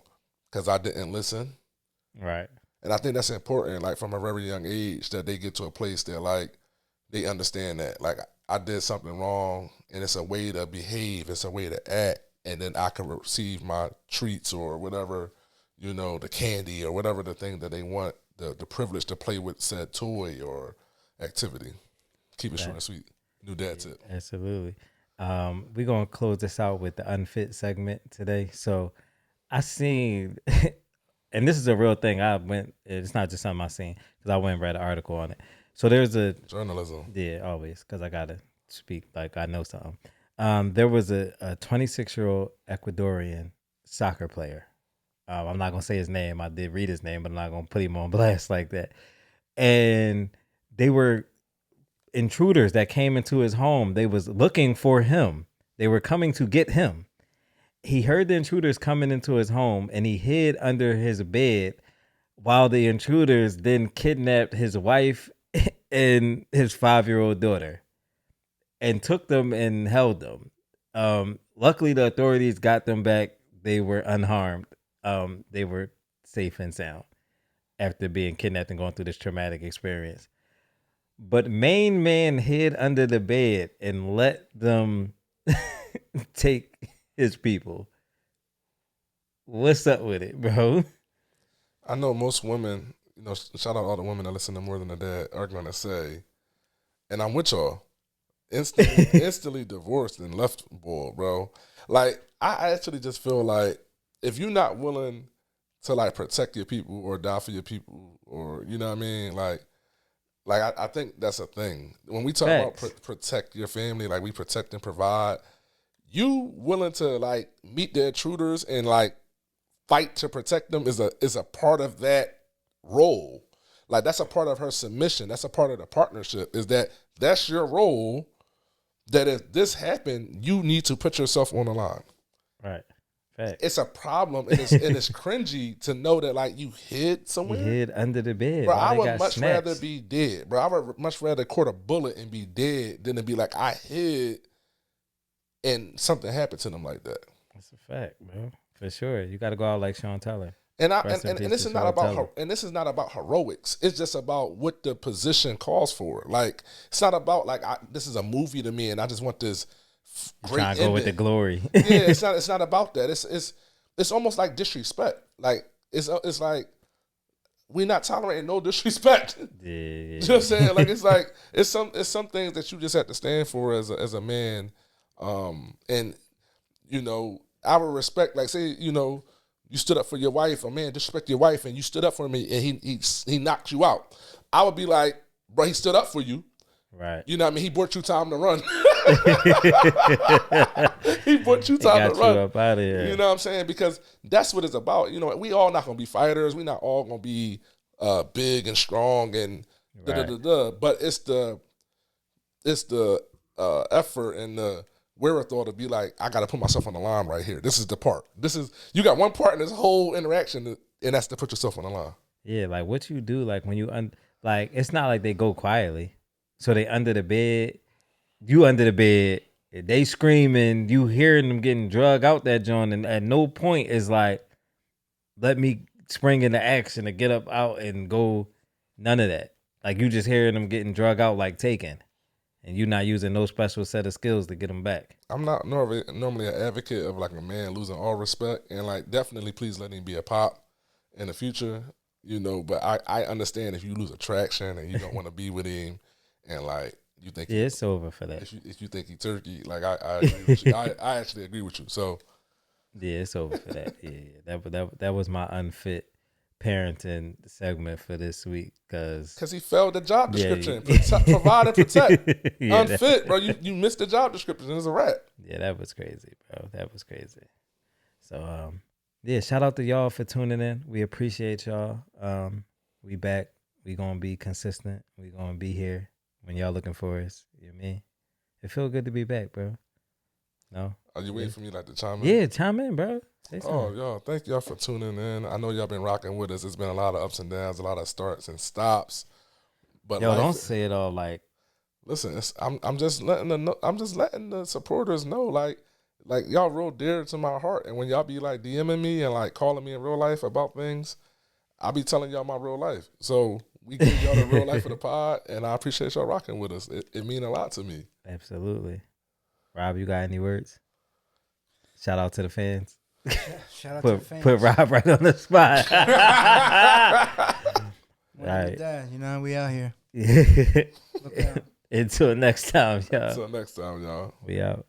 Because I didn't listen. Right. And I think that's important, like from a very young age, that they get to a place that like they understand that, like, I did something wrong and it's a way to behave, it's a way to act, and then I can receive my treats or whatever, you know, the candy or whatever the thing that they want, the privilege to play with said toy or activity. Keep it short and sweet. New dad tip. Absolutely. We're going to close this out with the Unfit segment today. So I seen, and this is a real thing. It's not just something I seen, because I went and read an article on it. So there's a journalism. Yeah, always, because I got to speak like I know something. There was a 26-year-old Ecuadorian soccer player. I'm not going to say his name. I did read his name, but I'm not going to put him on blast like that. And they were intruders that came into his home. They was looking for him. They were coming to get him. He heard the intruders coming into his home, and he hid under his bed while the intruders then kidnapped his wife and his 5-year-old daughter and took them and held them. Luckily, the authorities got them back. They were unharmed. They were safe and sound after being kidnapped and going through this traumatic experience. But main man hid under the bed and let them take his people. What's up with it, bro? I know most women, you know, shout out all the women that listen to More Than a Dad, are going to say, and I'm with y'all, instantly divorced and left boiled, bro. Like, I actually just feel like if you're not willing to, like, protect your people or die for your people, or, you know what I mean? Like I think that's a thing. When we talk about protect your family, like, we protect and provide, you willing to, like, meet the intruders and, like, fight to protect them is a part of that role. Like, that's a part of her submission. That's a part of the partnership, is that that's your role, that if this happened, you need to put yourself on the line. Right. Fact. It's a problem, and it's cringy to know that, like, you hid somewhere. You hid under the bed. Bro, I would much rather be dead. Bro, I would much rather court a bullet and be dead than to be like, I hid and something happened to them like that. That's a fact, bro. For sure. You got to go out like Sean Teller. And this is not about heroics. It's just about what the position calls for. Like, it's not about like this is a movie to me, and I just want this great trying to go with the glory. Yeah, it's not about that. It's almost like disrespect. Like it's like we're not tolerating no disrespect. Yeah. You know what I'm saying? Like it's some things that you just have to stand for as a man. And you know, I would respect, like, say, you know, you stood up for your wife, a man disrespect your wife, and you stood up for me, and he knocked you out. I would be like, bro, he stood up for you. Right. You know what I mean? He bought you time to run. He bought you time to run. You up out of here. You know what I'm saying? Because that's what it's about. You know, we all not gonna be fighters. We not all gonna be big and strong and But it's the effort and the wherewithal to be like, I gotta put myself on the line right here. This is the part. You got one part in this whole interaction, and that's to put yourself on the line. Yeah, like what you do, like when you like, it's not like they go quietly. So they under the bed, you under the bed, they screaming, you hearing them getting drug out that joint, and at no point is like, let me spring into action to get up out and go. None of that. Like, you just hearing them getting drug out like Taken, and you not using no special set of skills to get them back. I'm not normally an advocate of like a man losing all respect, and like definitely please let him be a pop in the future, you know. But I understand if you lose attraction and you don't want to be with him. And like you think, it's over for that. If you think he turkey, like I agree with you. I actually agree with you. So yeah, it's over for that. Yeah, that was my unfit parenting segment for this week because he failed the job description. Provide and protect. Yeah, unfit, bro. You missed the job description. It's a wrap. Yeah, that was crazy, bro. That was crazy. So yeah, shout out to y'all for tuning in. We appreciate y'all. We back. We gonna be consistent. We gonna be here when y'all looking for us. You know what I mean? It feel good to be back, bro. No? Are you waiting for me like to chime in? Yeah, chime in, bro. Y'all, thank y'all for tuning in. I know y'all been rocking with us. It's been a lot of ups and downs, a lot of starts and stops. But don't say it all like. Listen, I'm just letting the supporters know, like y'all real dear to my heart. And when y'all be like DMing me and like calling me in real life about things, I be telling y'all my real life. So we give y'all the real life of the pod, and I appreciate y'all rocking with us. It mean a lot to me. Absolutely. Rob, you got any words? Shout out to the fans. Shout out to the fans. Put Rob right on the spot. Right. You know, we out here. Until next time, y'all. We out. We out.